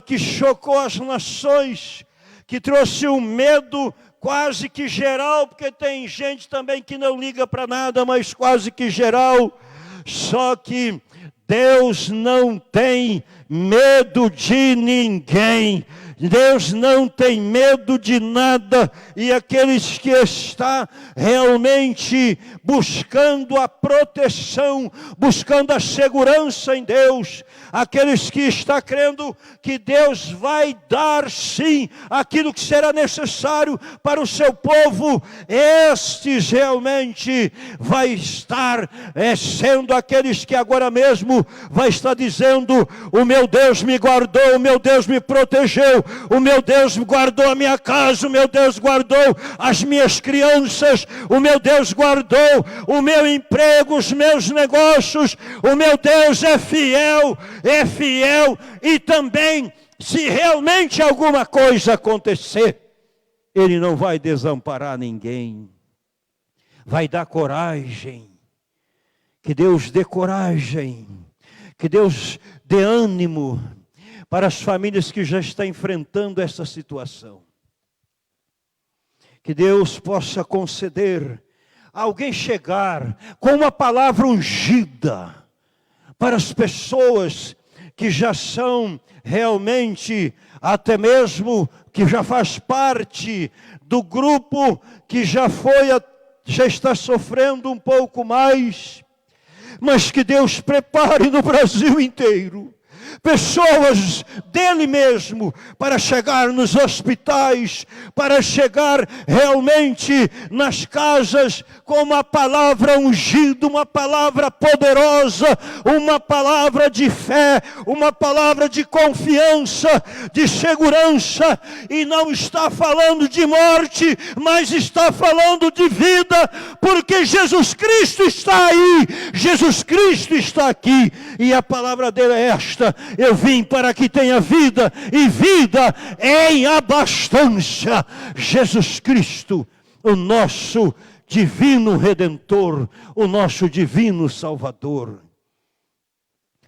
que chocou as nações, que trouxe um medo quase que geral, porque tem gente também que não liga para nada, mas quase que geral. Só que Deus não tem medo de ninguém. Deus não tem medo de nada, e aqueles que estão realmente buscando a proteção, buscando a segurança em Deus, aqueles que estão crendo que Deus vai dar sim aquilo que será necessário para o seu povo, estes realmente vai estar sendo aqueles que agora mesmo vai estar dizendo, o meu Deus me guardou, o meu Deus me protegeu, o meu Deus guardou a minha casa, o meu Deus guardou as minhas crianças, o meu Deus guardou o meu emprego, os meus negócios, o meu Deus é fiel, e também, se realmente alguma coisa acontecer, Ele não vai desamparar ninguém, vai dar coragem, que Deus dê coragem, que Deus dê ânimo, para as famílias que já estão enfrentando essa situação. Que Deus possa conceder a alguém chegar com uma palavra ungida para as pessoas que já são realmente, até mesmo que já faz parte do grupo que já está sofrendo um pouco mais. mas que Deus prepare no Brasil inteiro pessoas dele mesmo, para chegar nos hospitais, para chegar realmente nas casas com uma palavra ungida, uma palavra poderosa, uma palavra de fé, uma palavra de confiança, de segurança, e não está falando de morte, mas está falando de vida, porque Jesus Cristo está aí, Jesus Cristo está aqui, e a palavra dele é esta: eu vim para que tenha vida, e vida em abastança. Jesus Cristo, o nosso divino Redentor, o nosso divino Salvador.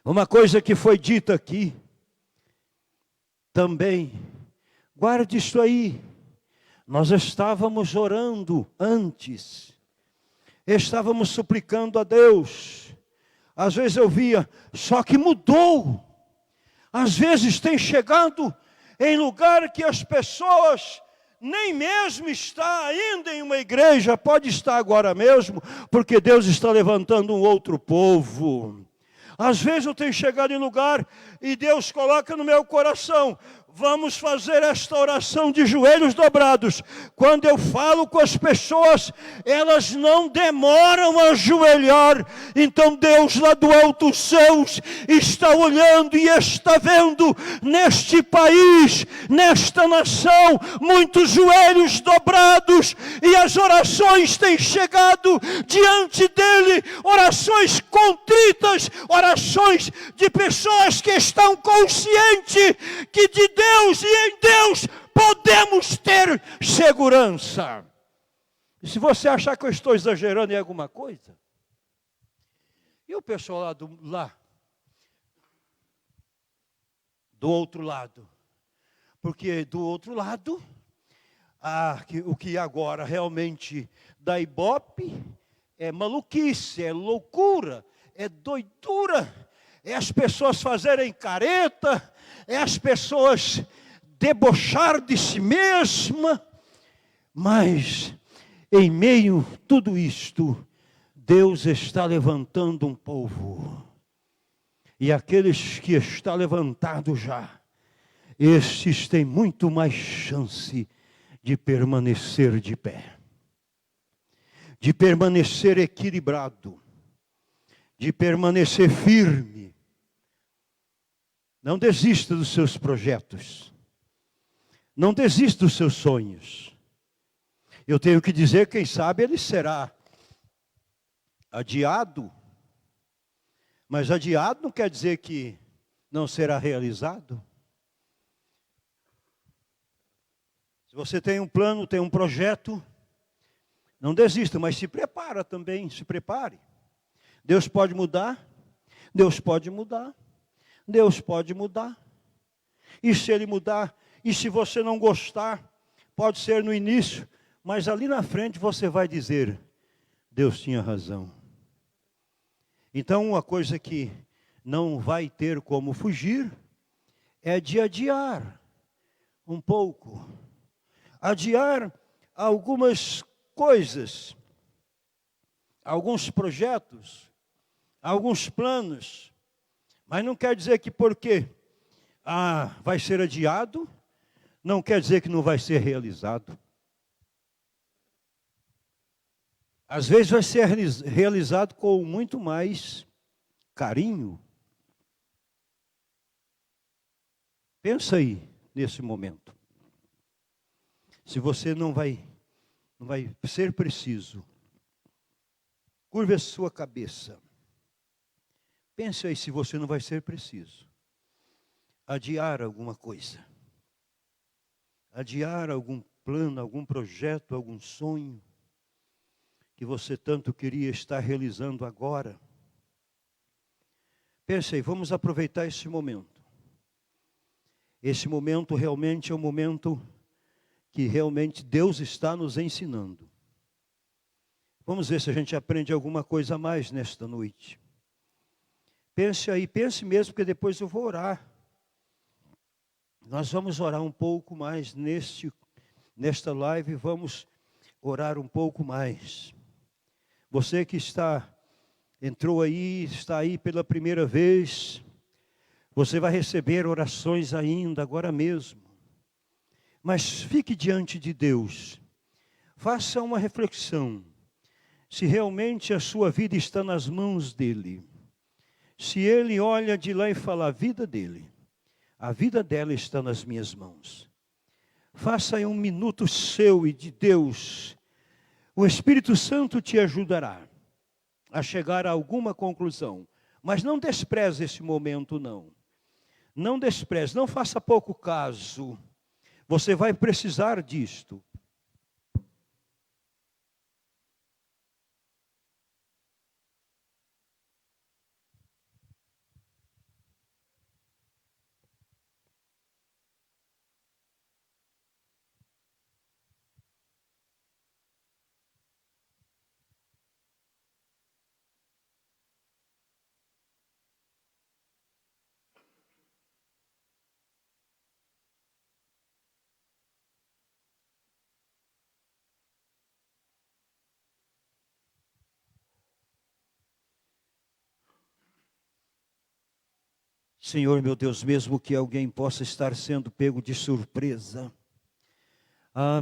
Uma coisa que foi dita aqui, também, guarde isso aí, nós estávamos orando antes, estávamos suplicando a Deus, às vezes eu via, só que mudou. Às vezes tem chegado em lugar que as pessoas nem mesmo está ainda em uma igreja, pode estar agora mesmo, porque Deus está levantando um outro povo. Às vezes eu tenho chegado em lugar e Deus coloca no meu coração: vamos fazer esta oração de joelhos dobrados. Quando eu falo com as pessoas, elas não demoram a ajoelhar. Então Deus lá do alto céus está olhando e está vendo neste país, nesta nação, muitos joelhos dobrados, e as orações têm chegado diante dele, orações contritas, orações de pessoas que estão conscientes que de Deus e em Deus podemos ter segurança. E se você achar que eu estou exagerando em alguma coisa, e o pessoal lá do outro lado? Porque do outro lado, o que agora realmente dá ibope é maluquice, é loucura, é doidura, é as pessoas fazerem careta, é as pessoas debochar de si mesma. Mas em meio a tudo isto, Deus está levantando um povo, e aqueles que estão levantados já, estes têm muito mais chance de permanecer de pé, de permanecer equilibrado, de permanecer firme. Não desista dos seus projetos, não desista dos seus sonhos. Eu tenho que dizer, quem sabe ele será adiado, mas adiado não quer dizer que não será realizado. Se você tem um plano, tem um projeto, não desista, mas se prepara também, se prepare. Deus pode mudar, Deus pode mudar, Deus pode mudar. E se Ele mudar, e se você não gostar, pode ser no início, mas ali na frente você vai dizer: Deus tinha razão. Então uma coisa que não vai ter como fugir é de adiar um pouco. Adiar algumas coisas, alguns projetos, alguns planos. Mas não quer dizer que porque vai ser adiado, não quer dizer que não vai ser realizado. Às vezes vai ser realizado com muito mais carinho. Pensa aí nesse momento. Se você não vai ser preciso, curva a sua cabeça. Pense aí se você não vai ser preciso adiar alguma coisa. Adiar algum plano, algum projeto, algum sonho que você tanto queria estar realizando agora. Pense aí, vamos aproveitar esse momento. Esse momento realmente é um momento que realmente Deus está nos ensinando. Vamos ver se a gente aprende alguma coisa a mais nesta noite. Pense aí, pense mesmo, porque depois eu vou orar. Nós vamos orar um pouco mais nesta live, vamos orar um pouco mais. Você que está entrou aí, está aí pela primeira vez, você vai receber orações ainda, agora mesmo. Mas fique diante de Deus, faça uma reflexão, se realmente a sua vida está nas mãos dEle. Se Ele olha de lá e fala, a vida dele, a vida dela está nas minhas mãos. Faça aí um minuto seu e de Deus. O Espírito Santo te ajudará a chegar a alguma conclusão. Mas não despreze esse momento, não. Não despreze, não faça pouco caso. Você vai precisar disto. Senhor, meu Deus, mesmo que alguém possa estar sendo pego de surpresa,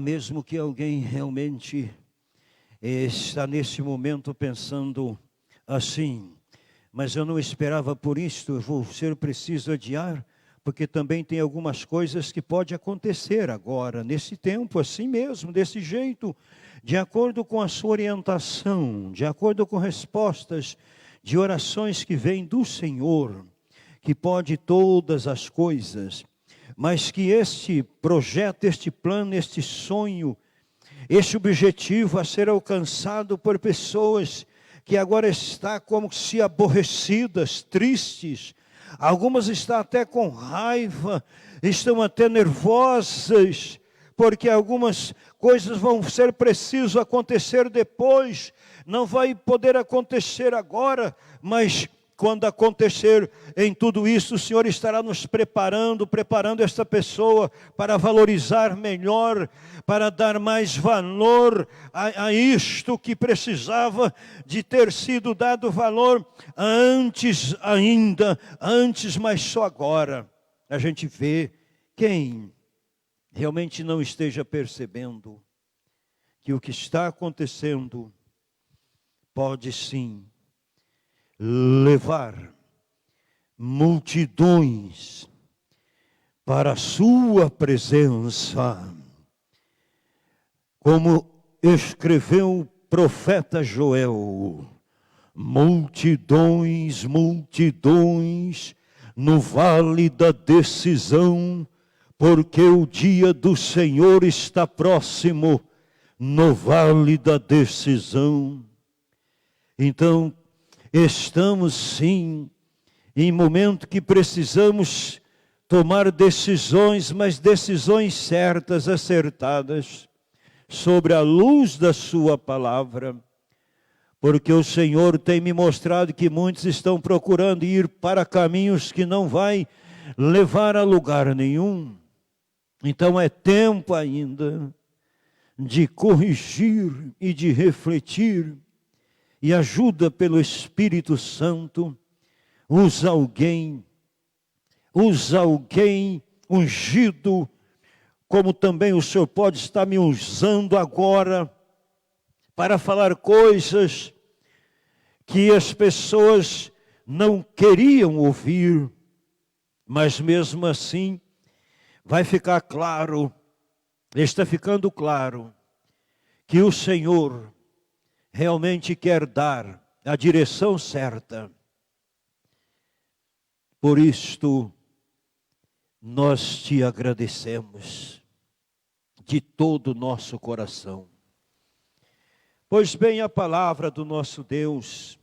mesmo que alguém realmente está nesse momento pensando assim, mas eu não esperava por isto, eu vou ser preciso adiar, porque também tem algumas coisas que pode acontecer agora, nesse tempo, assim mesmo, desse jeito, de acordo com a sua orientação, de acordo com respostas de orações que vêm do Senhor, que pode todas as coisas, mas que este projeto, este plano, este sonho, este objetivo a ser alcançado por pessoas que agora estão como se aborrecidas, tristes, algumas estão até com raiva, estão até nervosas, porque algumas coisas vão ser preciso acontecer depois, não vai poder acontecer agora, mas quando acontecer em tudo isso, o Senhor estará nos preparando esta pessoa para valorizar melhor, para dar mais valor a isto que precisava de ter sido dado valor antes ainda, mas só agora. A gente vê quem realmente não esteja percebendo que o que está acontecendo pode sim levar multidões para a sua presença, como escreveu o profeta Joel, multidões, multidões no vale da decisão, porque o dia do Senhor está próximo no vale da decisão. Então, estamos sim em momento que precisamos tomar decisões, mas decisões certas, acertadas, sobre a luz da sua palavra, porque o Senhor tem me mostrado que muitos estão procurando ir para caminhos que não vai levar a lugar nenhum. Então é tempo ainda de corrigir e de refletir, e ajuda pelo Espírito Santo, usa alguém ungido, como também o Senhor pode estar me usando agora, para falar coisas que as pessoas não queriam ouvir, mas mesmo assim, vai ficar claro, está ficando claro, que o Senhor realmente quer dar a direção certa. Por isto, nós te agradecemos de todo o nosso coração. Pois bem, a palavra do nosso Deus,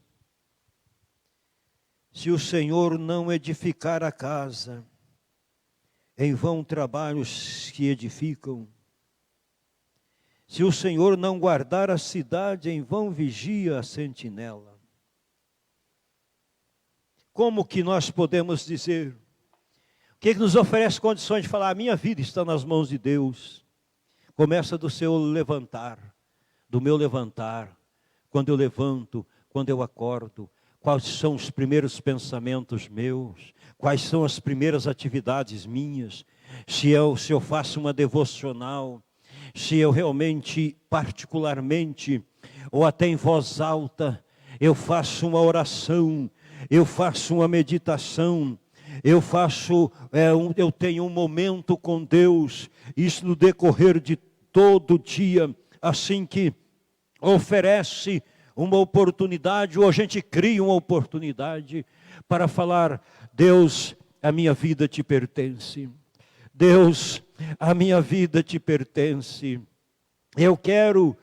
se o Senhor não edificar a casa, em vão trabalhos que edificam. Se o Senhor não guardar a cidade, em vão vigia a sentinela. Como que nós podemos dizer? O que nos oferece condições de falar, a minha vida está nas mãos de Deus? Começa do seu levantar, do meu levantar, quando eu levanto, quando eu acordo, quais são os primeiros pensamentos meus, quais são as primeiras atividades minhas, se eu faço uma devocional, se eu realmente, particularmente, ou até em voz alta, eu faço uma oração, eu faço uma meditação, eu tenho um momento com Deus, isso no decorrer de todo dia, assim que oferece uma oportunidade, ou a gente cria uma oportunidade para falar: Deus, a minha vida te pertence. Deus, a minha vida te pertence. Eu quero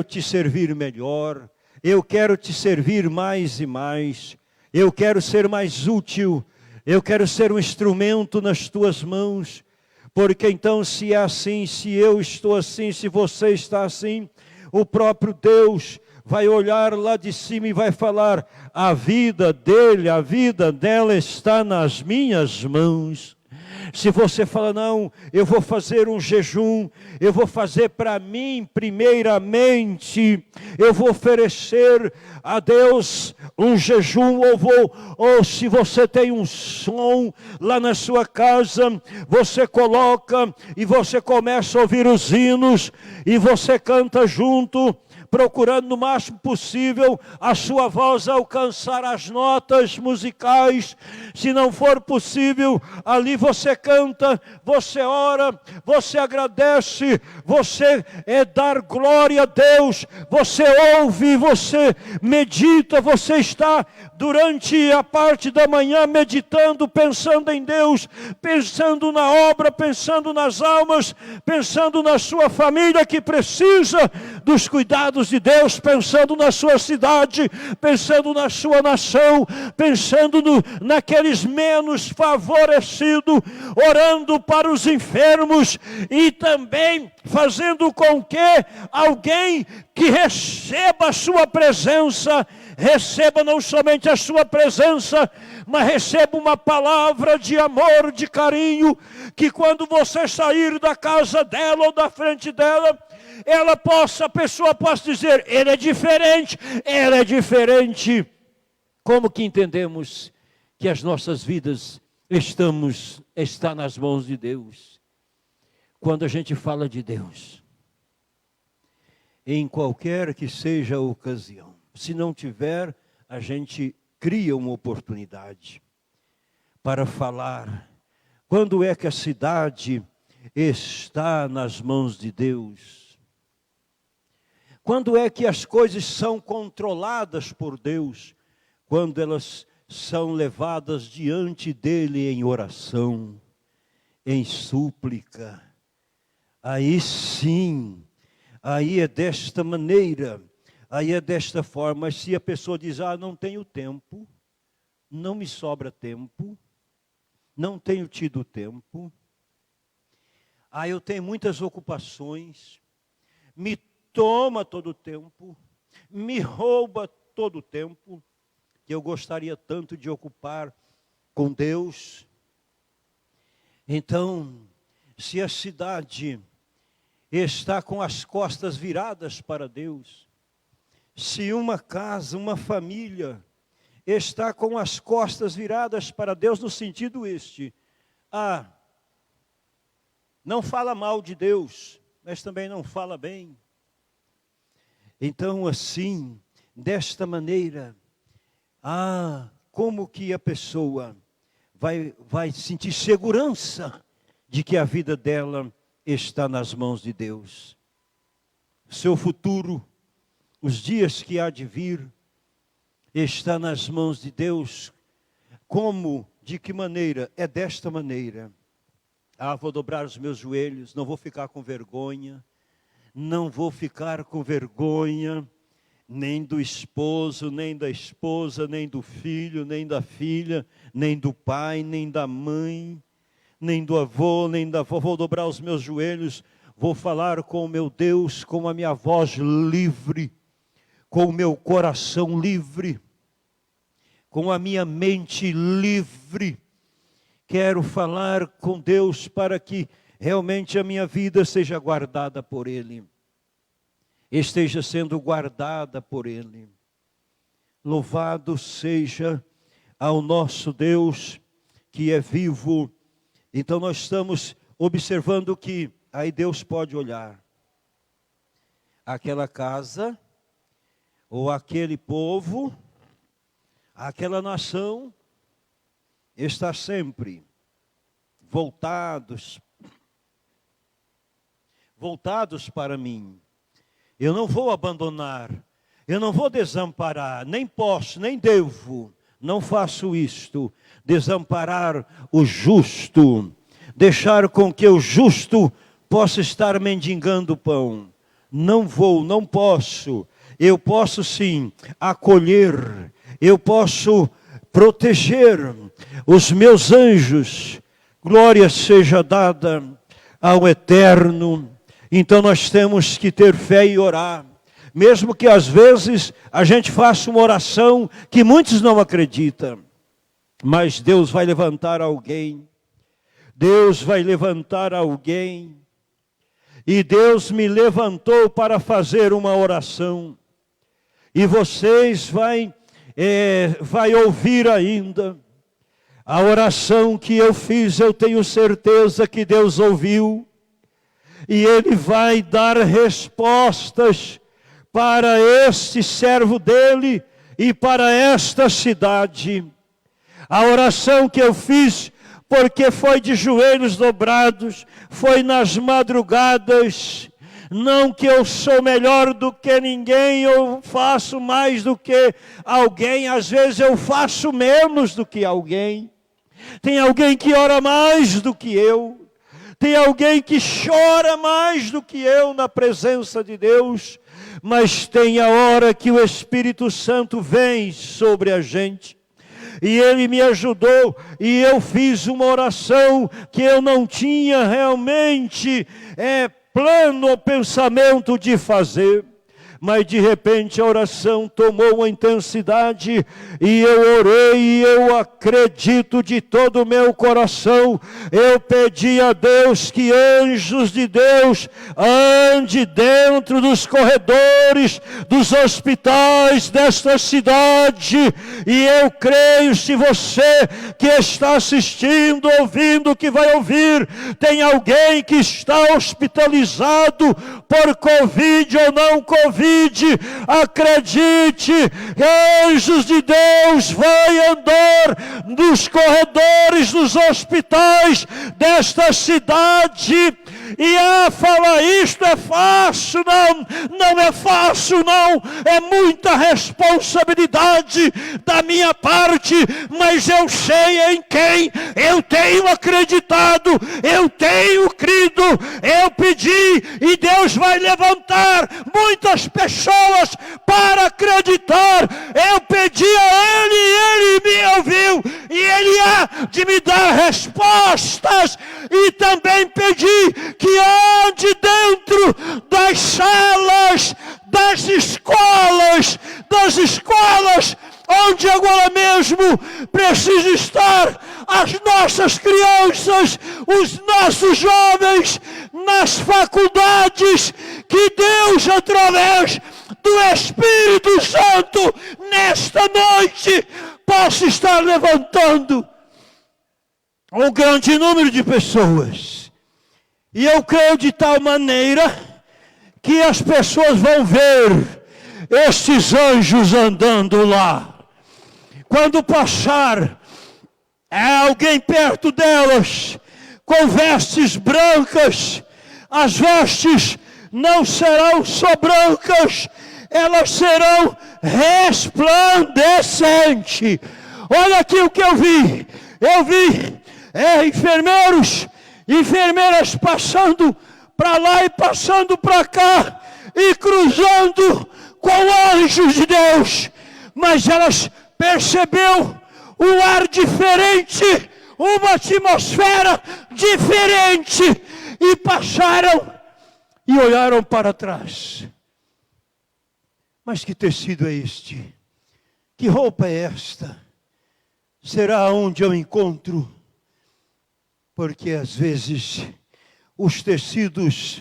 te servir melhor. Eu quero te servir mais e mais. Eu quero ser mais útil. Eu quero ser um instrumento nas tuas mãos. Porque então, se é assim, se eu estou assim, se você está assim, o próprio Deus vai olhar lá de cima e vai falar: a vida dele, a vida dela está nas minhas mãos. Se você fala: não, eu vou fazer um jejum, eu vou fazer para mim primeiramente, eu vou oferecer a Deus um jejum, ou se você tem um som lá na sua casa, você coloca e você começa a ouvir os hinos, e você canta junto, procurando no máximo possível a sua voz alcançar as notas musicais. Se não for possível, ali você canta, você ora, você agradece, você dar glória a Deus, você ouve, você medita, você está durante a parte da manhã meditando, pensando em Deus, pensando na obra, pensando nas almas, pensando na sua família que precisa dos cuidados de Deus, pensando na sua cidade, pensando na sua nação, pensando naqueles menos favorecidos, orando para os enfermos, e também fazendo com que alguém que receba a sua presença, receba não somente a sua presença, mas receba uma palavra de amor, de carinho, que quando você sair da casa dela ou da frente dela, a pessoa possa dizer: ele é diferente, ela é diferente. Como que entendemos que as nossas vidas está nas mãos de Deus? Quando a gente fala de Deus, em qualquer que seja a ocasião, se não tiver, a gente cria uma oportunidade para falar. Quando é que a cidade está nas mãos de Deus? Quando é que as coisas são controladas por Deus? Quando elas são levadas diante dele em oração, em súplica. Aí sim, aí é desta maneira, aí é desta forma. Mas se a pessoa diz: não tenho tempo, não me sobra tempo, não tenho tido tempo, eu tenho muitas ocupações, me toma todo o tempo, me rouba todo o tempo, que eu gostaria tanto de ocupar com Deus. Então, se a cidade está com as costas viradas para Deus, se uma casa, uma família está com as costas viradas para Deus, no sentido não fala mal de Deus, mas também não fala bem. Então, assim, desta maneira, como que a pessoa vai sentir segurança de que a vida dela está nas mãos de Deus? Seu futuro, os dias que há de vir, está nas mãos de Deus. Como? De que maneira? É desta maneira. Vou dobrar os meus joelhos, não vou ficar com vergonha. Não vou ficar com vergonha, nem do esposo, nem da esposa, nem do filho, nem da filha, nem do pai, nem da mãe, nem do avô, nem da avó. Vou dobrar os meus joelhos, vou falar com o meu Deus, com a minha voz livre, com o meu coração livre, com a minha mente livre. Quero falar com Deus para que realmente a minha vida seja guardada por Ele, esteja sendo guardada por Ele. Louvado seja ao nosso Deus, que é vivo. Então nós estamos observando que aí Deus pode olhar aquela casa, ou aquele povo, aquela nação, está sempre voltados para mim. Eu não vou abandonar, eu não vou desamparar, nem posso, nem devo, não faço isto, desamparar o justo, deixar com que o justo possa estar mendigando pão. Não vou, não posso. Eu posso sim acolher, eu posso proteger os meus anjos. Glória seja dada ao Eterno. Então nós temos que ter fé e orar. Mesmo que às vezes a gente faça uma oração que muitos não acreditam. Mas Deus vai levantar alguém. Deus vai levantar alguém. E Deus me levantou para fazer uma oração. E vocês vai ouvir ainda. A oração que eu fiz, eu tenho certeza que Deus ouviu. E Ele vai dar respostas para este servo dele e para esta cidade. A oração que eu fiz, porque foi de joelhos dobrados, foi nas madrugadas. Não que eu sou melhor do que ninguém, eu faço mais do que alguém, às vezes eu faço menos do que alguém. Tem alguém que ora mais do que eu, tem alguém que chora mais do que eu na presença de Deus, mas tem a hora que o Espírito Santo vem sobre a gente. E Ele me ajudou, e eu fiz uma oração que eu não tinha realmente plano ou pensamento de fazer. Mas de repente a oração tomou uma intensidade, e eu orei, e eu acredito de todo o meu coração, eu pedi a Deus que anjos de Deus ande dentro dos corredores, dos hospitais desta cidade, e eu creio, se você que está assistindo, ouvindo, o que vai ouvir, tem alguém que está hospitalizado por Covid ou não Covid, acredite, anjos de Deus vai andar nos corredores dos hospitais desta cidade. E falar isto é fácil? Não é fácil não, é muita responsabilidade da minha parte, mas eu sei em quem eu tenho acreditado, eu tenho crido, eu pedi, e Deus vai levantar muitas pessoas para acreditar. Eu pedi a Ele, e Ele me ouviu, e Ele há de me dar respostas. E também pedi que ande dentro das salas, das escolas, onde agora mesmo precisa estar as nossas crianças, os nossos jovens, nas faculdades, que Deus, através do Espírito Santo, nesta noite, possa estar levantando um grande número de pessoas. E eu creio de tal maneira que as pessoas vão ver estes anjos andando lá. Quando passar alguém perto delas, com vestes brancas, as vestes não serão só brancas, elas serão resplandecentes. Olha aqui o que eu vi. Eu vi enfermeiras passando para lá e passando para cá, e cruzando com anjos de Deus. Mas elas perceberam um ar diferente, uma atmosfera diferente, e passaram e olharam para trás. Mas que tecido é este? Que roupa é esta? Será onde eu encontro? Porque às vezes os tecidos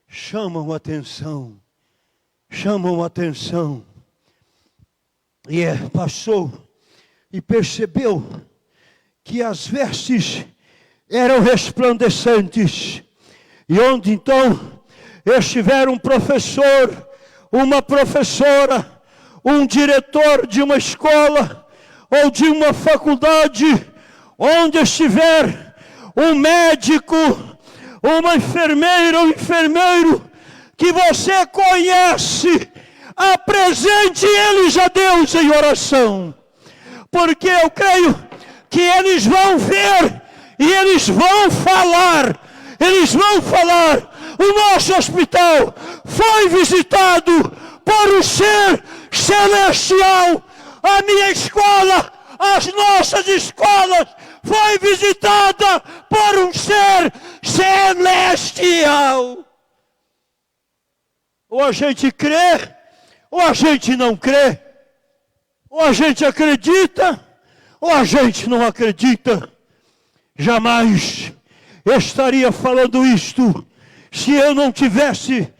chamam atenção. E passou e percebeu que as vestes eram resplandecentes. E onde então estiver um professor, uma professora, um diretor de uma escola ou de uma faculdade, onde estiver um médico, uma enfermeira ou enfermeiro que você conhece, apresente eles a Deus em oração, porque eu creio que eles vão ver e eles vão falar. O nosso hospital foi visitado por um ser celestial. A minha escola, as nossas escolas, foi visitada por um ser celestial. Ou a gente crê, ou a gente não crê. Ou a gente acredita, ou a gente não acredita. Jamais estaria falando isto se eu não tivesse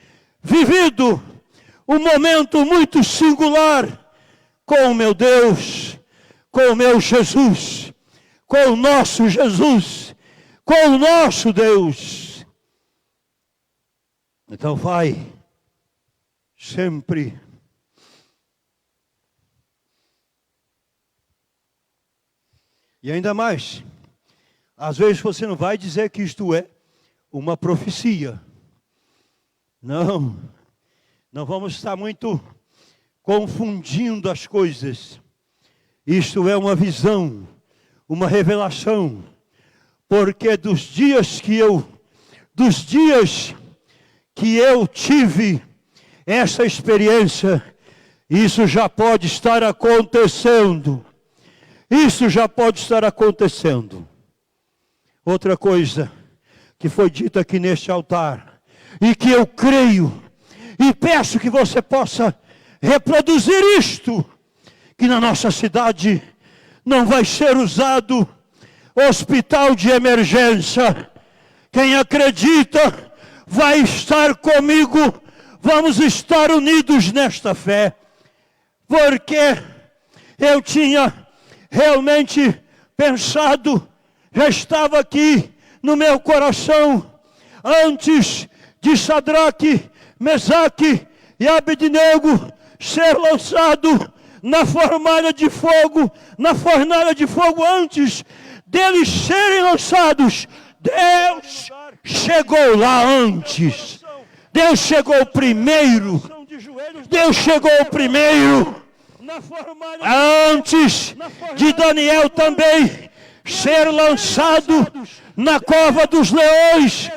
vivido um momento muito singular com o meu Deus, com o meu Jesus, com o nosso Jesus, com o nosso Deus. Então vai sempre e ainda mais, às vezes você não vai dizer que isto é uma profecia. Não vamos estar muito confundindo as coisas. Isto é uma visão, uma revelação, porque dos dias que eu tive essa experiência, isso já pode estar acontecendo. Outra coisa que foi dita aqui neste altar, e que eu creio, e peço que você possa reproduzir isto, que na nossa cidade não vai ser usado hospital de emergência. Quem acredita vai estar comigo, vamos estar unidos nesta fé, porque eu tinha realmente pensado, já estava aqui no meu coração, antes de Sadraque, Mesaque e Abednego ser lançado na fornalha de fogo, antes deles serem lançados, Deus chegou lá antes. Deus chegou primeiro. Antes de Daniel também ser lançado na cova dos leões,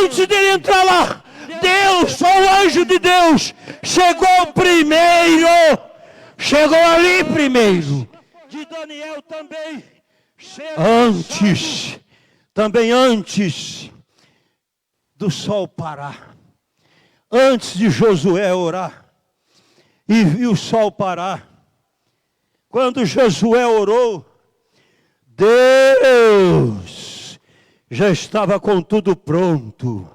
antes de ele entrar lá, Deus, o anjo de Deus, chegou primeiro. Chegou ali primeiro. De Daniel também. Antes do sol parar. Antes de Josué orar e viu o sol parar. Quando Josué orou, Deus já estava com tudo pronto.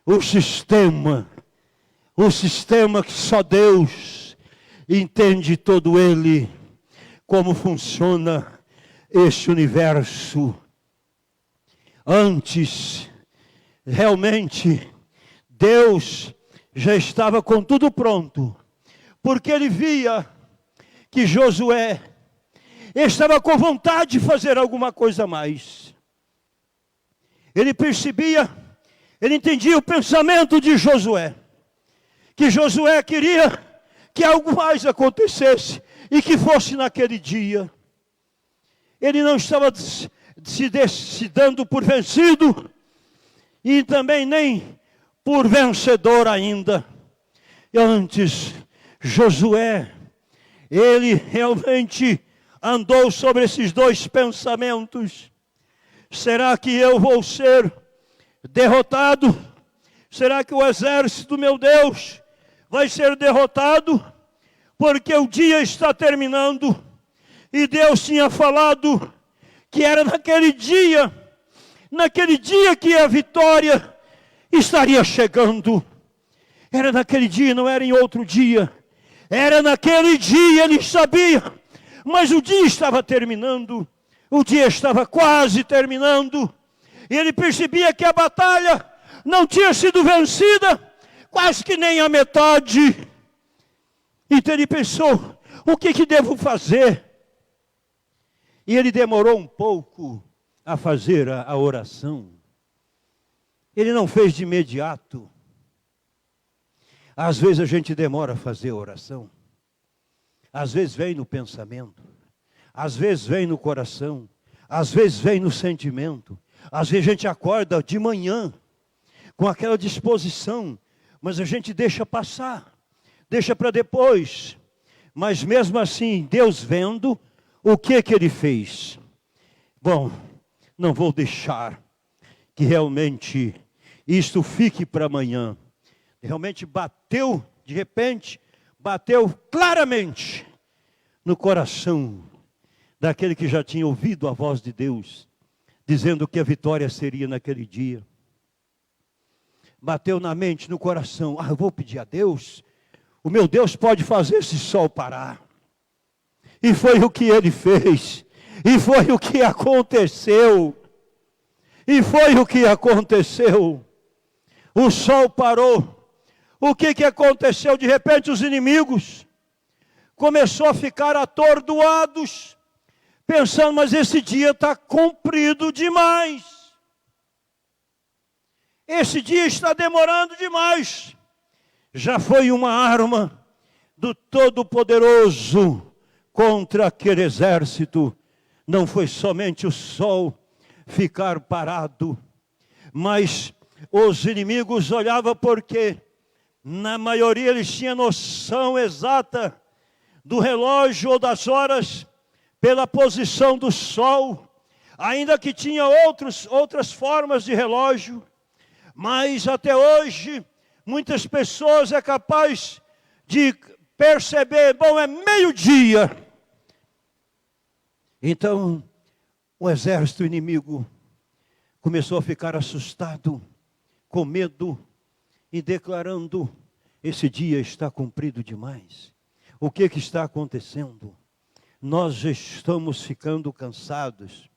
O sistema que só Deus entende todo ele, como funciona este universo. Antes, realmente, Deus já estava com tudo pronto, porque ele via que Josué estava com vontade de fazer alguma coisa a mais. Ele percebia, ele entendia o pensamento de Josué, que Josué queria que algo mais acontecesse e que fosse naquele dia. Ele não estava se dando por vencido e também nem por vencedor ainda. E antes, Josué, ele realmente andou sobre esses dois pensamentos. Será que eu vou ser derrotado? Será que o exército do meu Deus vai ser derrotado? Porque o dia está terminando. E Deus tinha falado que era naquele dia que a vitória estaria chegando. Era naquele dia, não era em outro dia. Era naquele dia, ele sabia. Mas o dia estava terminando. O dia estava quase terminando. E ele percebia que a batalha não tinha sido vencida, quase que nem a metade. Então ele pensou, o que devo fazer? E ele demorou um pouco a fazer a oração. Ele não fez de imediato. Às vezes a gente demora a fazer a oração. Às vezes vem no pensamento. Às vezes vem no coração. Às vezes vem no sentimento. Às vezes a gente acorda de manhã com aquela disposição, mas a gente deixa passar. Deixa para depois. Mas mesmo assim, Deus vendo, o que ele fez? Bom, não vou deixar que realmente isto fique para amanhã. Realmente bateu, de repente, bateu claramente no coração daquele que já tinha ouvido a voz de Deus, dizendo que a vitória seria naquele dia. Bateu na mente, no coração, eu vou pedir a Deus, o meu Deus pode fazer esse sol parar. E foi o que ele fez, e foi o que aconteceu, e foi o que aconteceu. O sol parou. O que aconteceu? De repente os inimigos começou a ficar atordoados, pensando, mas esse dia está comprido demais. Esse dia está demorando demais. Já foi uma arma do Todo-Poderoso contra aquele exército. Não foi somente o sol ficar parado, mas os inimigos olhavam porque, na maioria, eles tinham noção exata do relógio ou das horas pela posição do sol, ainda que tinha outras formas de relógio, mas até hoje muitas pessoas é capaz de perceber, bom, é meio-dia. Então, o exército inimigo começou a ficar assustado, com medo, e declarando, esse dia está cumprido demais. O que está acontecendo? Nós já estamos ficando cansados,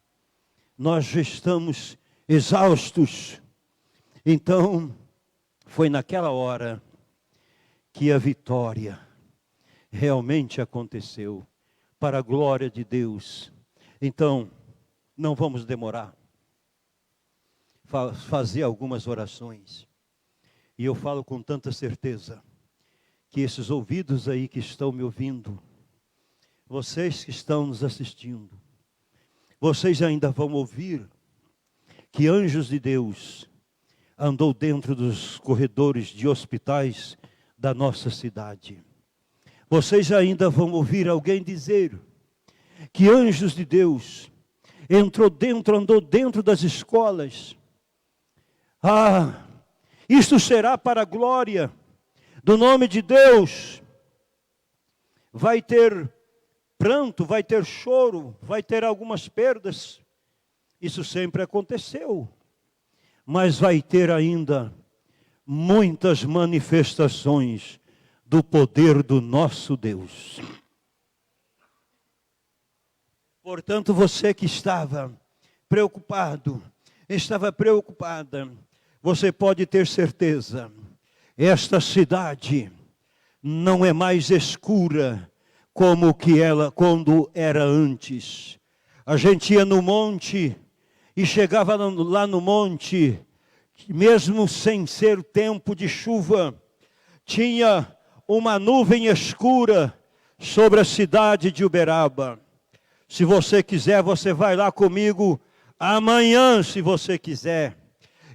nós já estamos exaustos. Então, foi naquela hora que a vitória realmente aconteceu, para a glória de Deus. Então, não vamos demorar, fazer algumas orações. E eu falo com tanta certeza, que esses ouvidos aí que estão me ouvindo, vocês que estão nos assistindo, vocês ainda vão ouvir que anjos de Deus andou dentro dos corredores de hospitais da nossa cidade. Vocês ainda vão ouvir alguém dizer que anjos de Deus andou dentro das escolas. Isto será para a glória do nome de Deus. Vai ter pranto, vai ter choro, vai ter algumas perdas. Isso sempre aconteceu. Mas vai ter ainda muitas manifestações do poder do nosso Deus. Portanto, você que estava preocupado, estava preocupada, você pode ter certeza, esta cidade não é mais escura como que ela quando era antes. A gente ia no monte e chegava lá no monte, mesmo sem ser tempo de chuva, tinha uma nuvem escura sobre a cidade de Uberaba. Se você quiser, você vai lá comigo amanhã, se você quiser.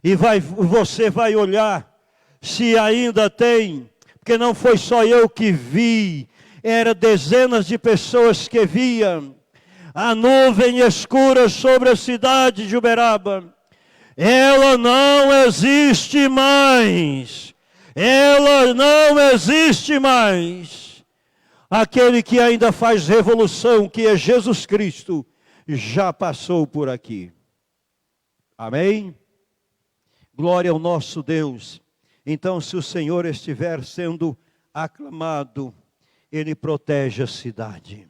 E você vai olhar se ainda tem, porque não foi só eu que vi, eram dezenas de pessoas que viam a nuvem escura sobre a cidade de Uberaba. Ela não existe mais. Ela não existe mais. Aquele que ainda faz revolução, que é Jesus Cristo, já passou por aqui. Amém? Glória ao nosso Deus. Então, se o Senhor estiver sendo aclamado, Ele protege a cidade,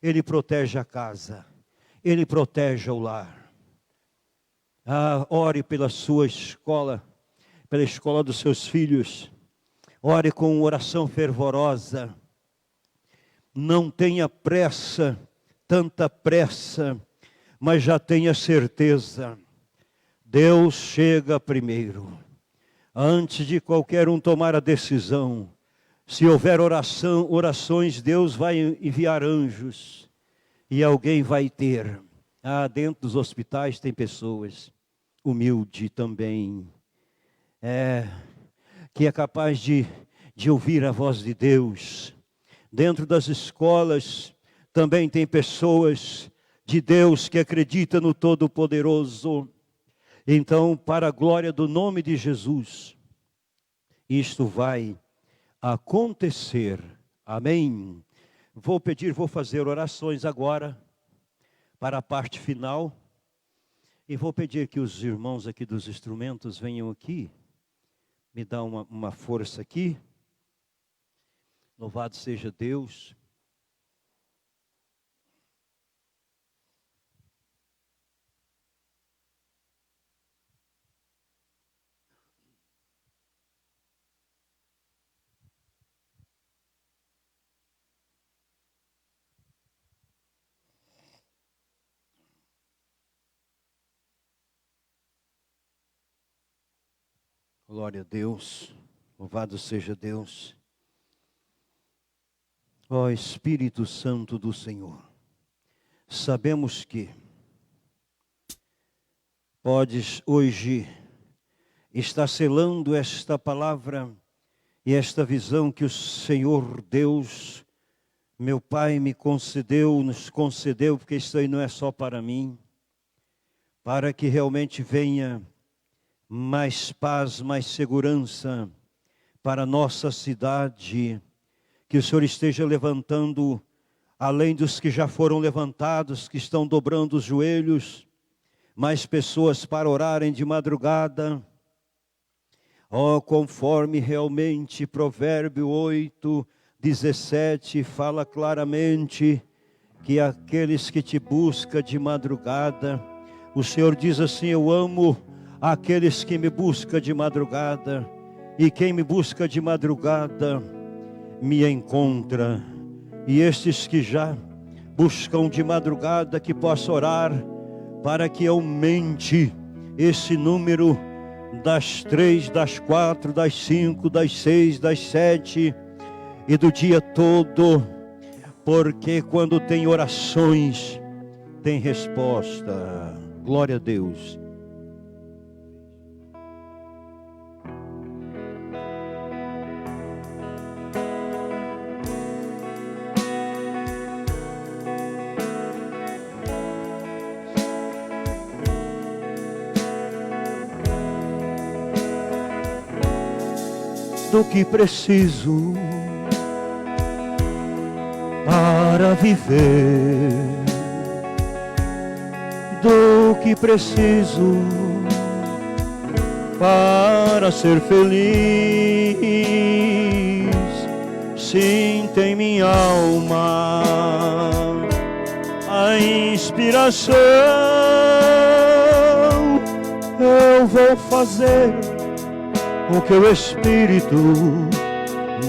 Ele protege a casa, Ele protege o lar. Ore pela sua escola, pela escola dos seus filhos. Ore com oração fervorosa. Não tenha pressa, tanta pressa, mas já tenha certeza. Deus chega primeiro. Antes de qualquer um tomar a decisão, se houver orações, Deus vai enviar anjos. E alguém vai ter. Dentro dos hospitais tem pessoas humildes também. Que é capaz de ouvir a voz de Deus. Dentro das escolas também tem pessoas de Deus que acreditam no Todo-Poderoso. Então, para a glória do nome de Jesus, isto vai acontecer. Amém. Vou fazer orações agora para a parte final. E vou pedir que os irmãos aqui dos instrumentos venham aqui. Me dá uma força aqui. Louvado seja Deus. Glória a Deus, louvado seja Deus. Ó Espírito Santo do Senhor, sabemos que podes hoje estar selando esta palavra e esta visão que o Senhor Deus, meu Pai, me concedeu, nos concedeu, porque isso aí não é só para mim, para que realmente venha mais paz, mais segurança para a nossa cidade, que o Senhor esteja levantando, além dos que já foram levantados, que estão dobrando os joelhos, mais pessoas para orarem de madrugada. Conforme realmente Provérbio 8:17 fala claramente, que aqueles que te buscam de madrugada, o Senhor diz assim: eu amo aqueles que me buscam de madrugada, e quem me busca de madrugada me encontra. E estes que já buscam de madrugada, que possa orar para que aumente esse número das 3, das 4, das 5, das 6, das 7 e do dia todo, porque quando tem orações, tem resposta. Glória a Deus. Do que preciso para viver, do que preciso para ser feliz. Sinta em minha alma a inspiração. Eu vou fazer o que o Espírito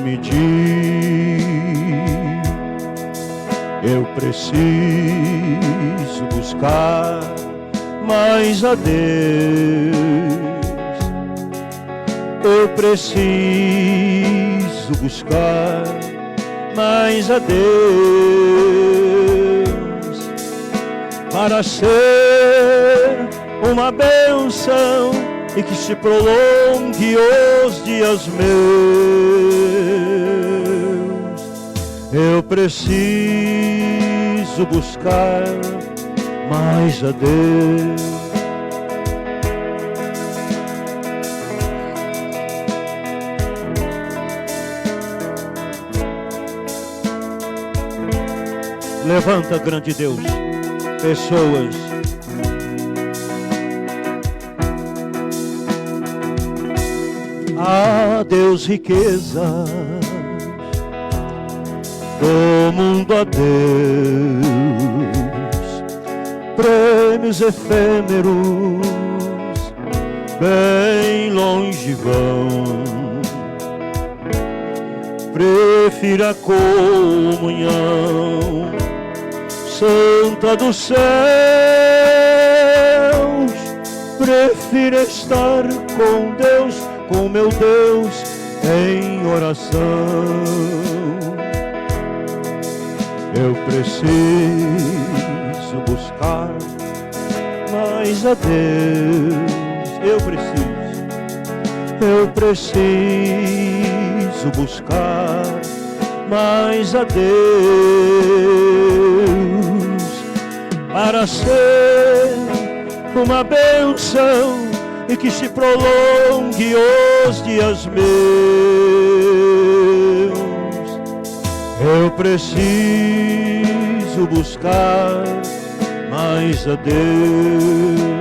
me diz. Eu preciso buscar mais a Deus. Eu preciso buscar mais a Deus, para ser uma bênção e que se prolongue os dias meus. Eu preciso buscar mais a Deus. Levanta, grande Deus, pessoas. Deus, riquezas do mundo a Deus. Prêmios efêmeros bem longe vão. Prefira a comunhão santa dos céus. Prefiro estar com Deus, com meu Deus, em oração. Eu preciso buscar mais a Deus. Eu preciso buscar mais a Deus, para ser uma bênção e que se prolongue os dias meus. Eu preciso buscar mais a Deus.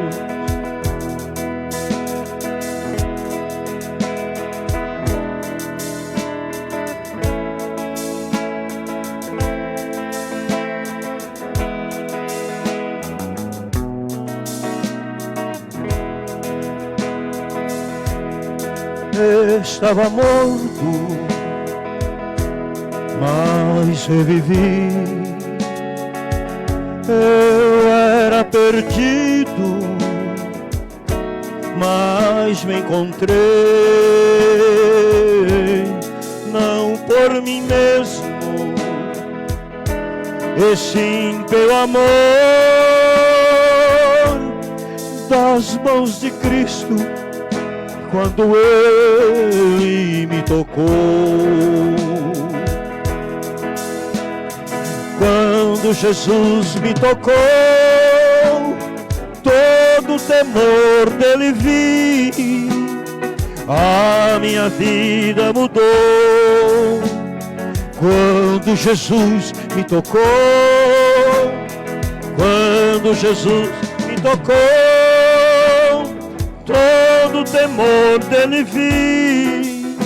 Estava morto, mas revivi. Eu era perdido, mas me encontrei. Não por mim mesmo, e sim pelo amor das mãos de Cristo. Quando Ele me tocou, quando Jesus me tocou, todo temor dele vi, a minha vida mudou. Quando Jesus me tocou, quando Jesus me tocou, todo temor dele vi,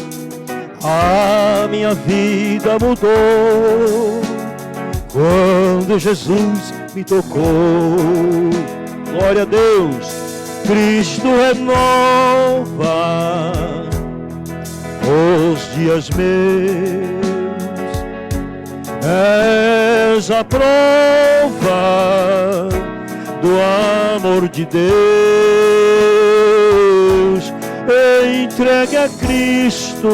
a minha vida mudou. Quando Jesus me tocou, glória a Deus. Cristo renova os dias meus. És a prova do amor de Deus. Entregue a Cristo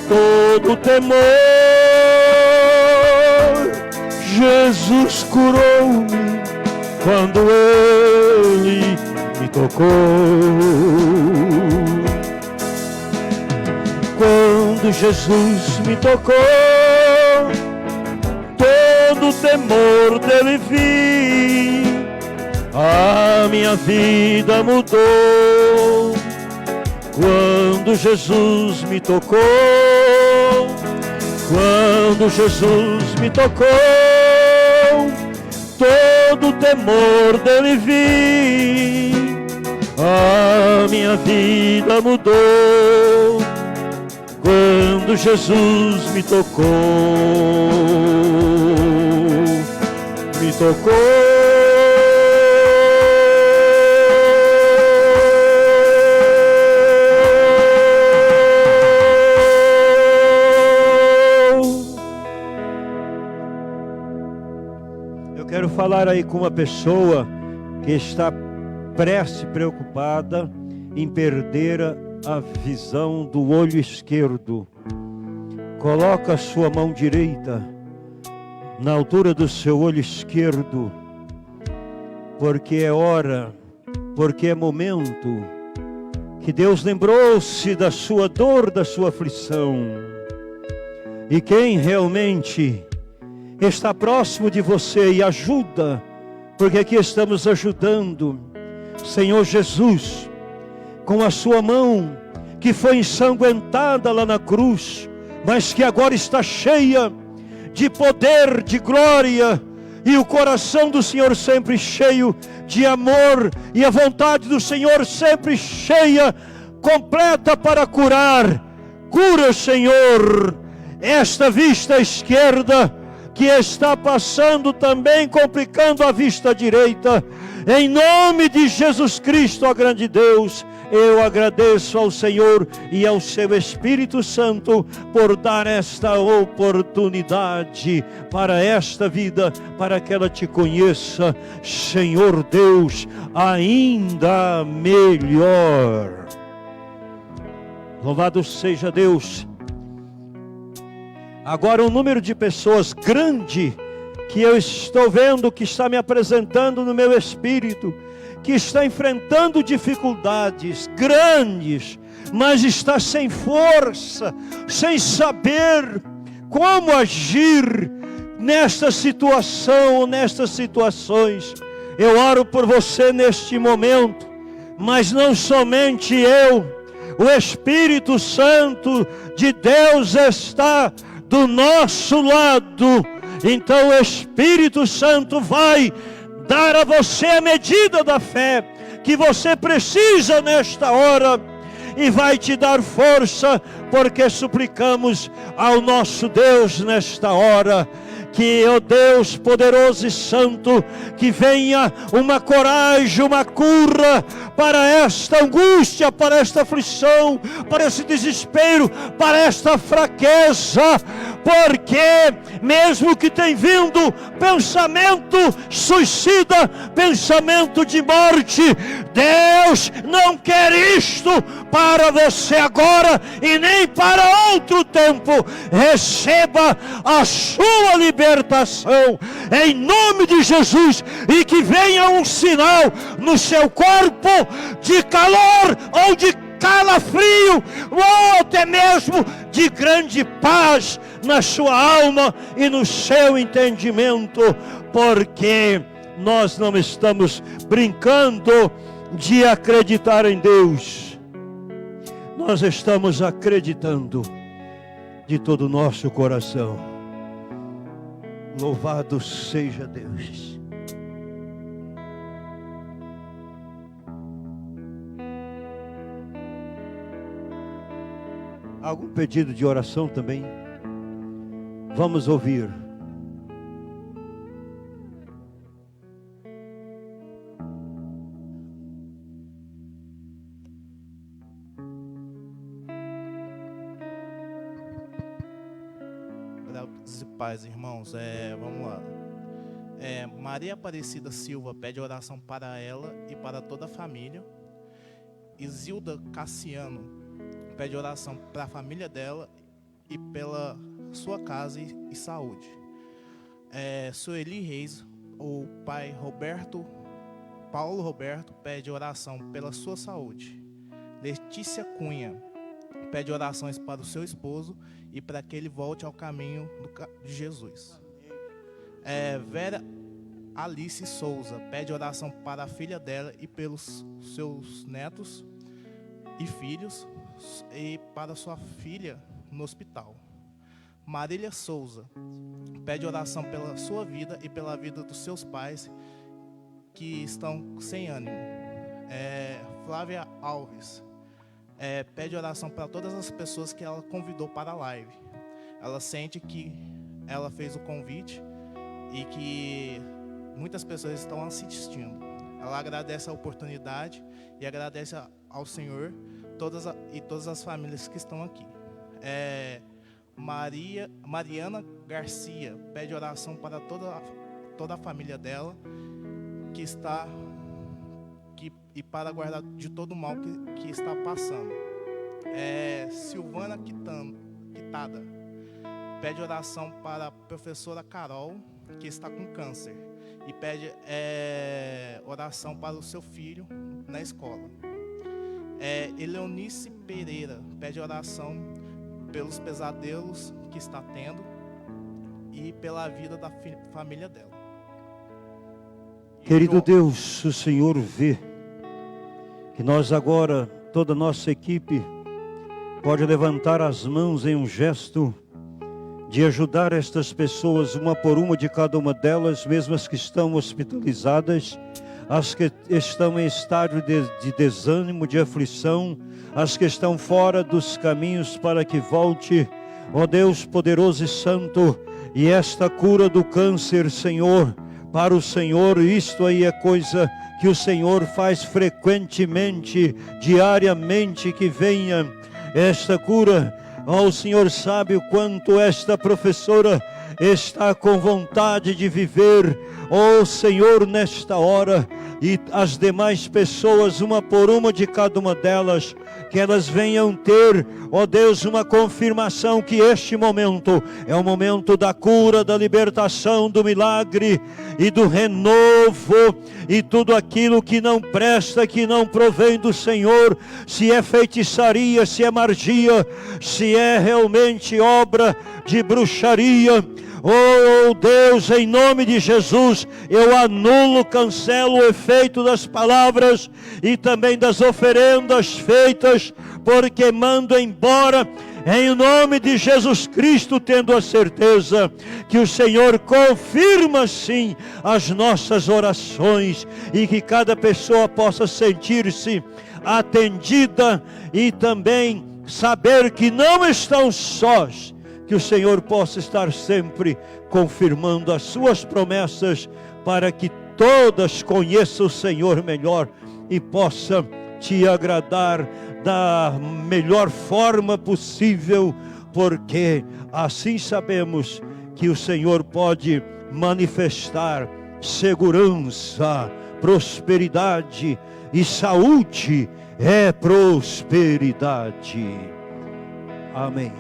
todo temor. Jesus curou-me quando Ele me tocou. Quando Jesus me tocou, todo temor dele vi, a minha vida mudou. Quando Jesus me tocou, quando Jesus me tocou, todo temor dele vi, a minha vida mudou. Quando Jesus me tocou, me tocou. Eu quero falar aí com uma pessoa que está preocupada em perder a visão do olho esquerdo. Coloca a sua mão direita na altura do seu olho esquerdo, porque é hora, porque é momento que Deus lembrou-se da sua dor, da sua aflição. E quem realmente está próximo de você e ajuda, porque aqui estamos ajudando, Senhor Jesus, com a sua mão que foi ensanguentada lá na cruz, mas que agora está cheia de poder, de glória, e o coração do Senhor sempre cheio de amor, e a vontade do Senhor sempre cheia, completa para curar. Cura, Senhor, esta vista esquerda, que está passando também, complicando a vista direita. Em nome de Jesus Cristo, ó grande Deus, eu agradeço ao Senhor e ao seu Espírito Santo por dar esta oportunidade para esta vida, para que ela te conheça, Senhor Deus, ainda melhor. Louvado seja Deus. Agora um número de pessoas grande que eu estou vendo, que está me apresentando no meu espírito, que está enfrentando dificuldades grandes, mas está sem força, sem saber como agir nesta situação, nestas situações. Eu oro por você neste momento, mas não somente eu, o Espírito Santo de Deus está do nosso lado. Então o Espírito Santo vai dar a você a medida da fé que você precisa nesta hora, e vai te dar força, porque suplicamos ao nosso Deus nesta hora, que, ó Deus poderoso e santo, que venha uma coragem, uma cura para esta angústia, para esta aflição, para esse desespero, para esta fraqueza, porque mesmo que tenha vindo pensamento suicida, pensamento de morte, Deus não quer isto para você agora e nem para outro tempo. Receba a sua libertação em nome de Jesus, e que venha um sinal no seu corpo de calor ou de calafrio, ou até mesmo de grande paz na sua alma e no seu entendimento, porque nós não estamos brincando de acreditar em Deus, nós estamos acreditando de todo o nosso coração. Louvado seja Deus. Algum pedido de oração também? Vamos ouvir. Graças e paz, irmãos. Vamos lá. Maria Aparecida Silva pede oração para ela e para toda a família. Isilda Cassiano pede oração para a família dela e pela sua casa e saúde. Sueli Reis, o pai Paulo Roberto, pede oração pela sua saúde. Letícia Cunha pede orações para o seu esposo e para que ele volte ao caminho de Jesus. Vera Alice Souza pede oração para a filha dela e pelos seus netos e filhos, e para sua filha no hospital. Marília Souza pede oração pela sua vida e pela vida dos seus pais que estão sem ânimo. Flávia Alves pede oração para todas as pessoas que ela convidou para a live. Ela sente que ela fez o convite e que muitas pessoas estão assistindo. Ela agradece a oportunidade e agradece ao Senhor todas as famílias que estão aqui. Mariana Garcia pede oração para toda a família dela e para guardar de todo o mal que está passando. Silvana Quitada pede oração para a professora Carol, que está com câncer, e pede oração para o seu filho na escola. Eleonice Pereira pede oração pelos pesadelos que está tendo e pela vida da família dela. Querido Deus, o Senhor vê que nós agora, toda a nossa equipe, pode levantar as mãos em um gesto de ajudar estas pessoas, uma por uma de cada uma delas, mesmo as que estão hospitalizadas, as que estão em estado de desânimo, de aflição, as que estão fora dos caminhos para que volte ó Deus poderoso e santo, e esta cura do câncer, Senhor, para o Senhor, isto aí é coisa que o Senhor faz frequentemente, diariamente, que venha esta cura. O Senhor sabe o quanto esta professora está com vontade de viver, Senhor, nesta hora, e as demais pessoas, uma por uma de cada uma delas, que elas venham ter, Deus, uma confirmação que este momento é o momento da cura, da libertação, do milagre e do renovo, e tudo aquilo que não presta, que não provém do Senhor, se é feitiçaria, se é magia, se é realmente obra de bruxaria, oh Deus, em nome de Jesus, eu anulo, cancelo o efeito das palavras e também das oferendas feitas, porque mando embora, em nome de Jesus Cristo, tendo a certeza que o Senhor confirma sim as nossas orações, e que cada pessoa possa sentir-se atendida e também saber que não estão sós, que o Senhor possa estar sempre confirmando as suas promessas, para que todas conheçam o Senhor melhor e possam te agradar da melhor forma possível, porque assim sabemos que o Senhor pode manifestar segurança, prosperidade, e saúde é prosperidade. Amém.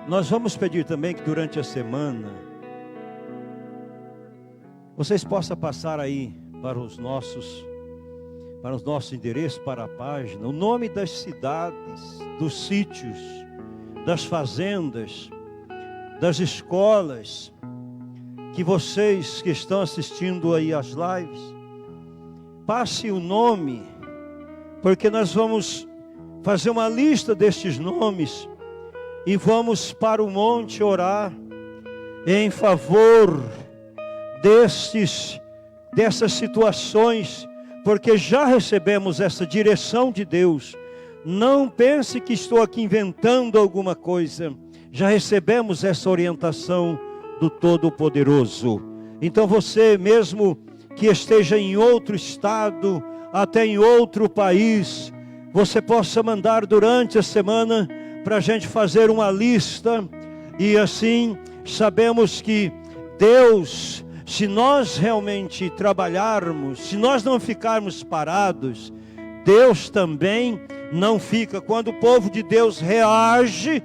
Nós vamos pedir também que durante a semana vocês possam passar aí para os nossos endereços, para a página, o nome das cidades, dos sítios, das fazendas, das escolas, que vocês que estão assistindo aí as lives, passe o nome, porque nós vamos fazer uma lista destes nomes, e vamos para o monte orar em favor dessas situações, porque já recebemos essa direção de Deus. Não pense que estou aqui inventando alguma coisa, já recebemos essa orientação do Todo-Poderoso. Então você mesmo que esteja em outro estado, até em outro país, você possa mandar durante a semana para a gente fazer uma lista, e assim sabemos que Deus, se nós realmente trabalharmos, se nós não ficarmos parados, Deus também não fica. Quando o povo de Deus reage,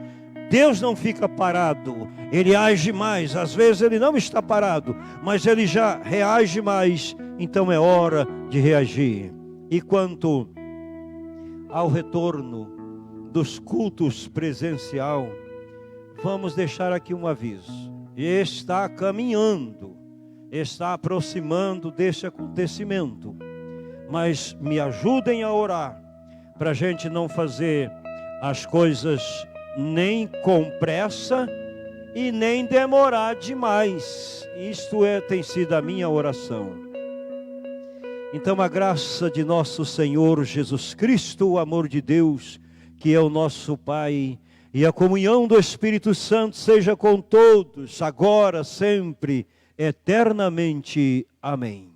Deus não fica parado, Ele age mais. Às vezes Ele não está parado, mas Ele já reage mais, então é hora de reagir. E quanto ao retorno dos cultos presencial, vamos deixar aqui um aviso. Está caminhando, está aproximando desse acontecimento, mas me ajudem a orar, para a gente não fazer as coisas nem com pressa e nem demorar demais. Isto tem sido a minha oração. Então a graça de nosso Senhor Jesus Cristo, o amor de Deus, que é o nosso Pai, e a comunhão do Espírito Santo seja com todos, agora, sempre, eternamente. Amém.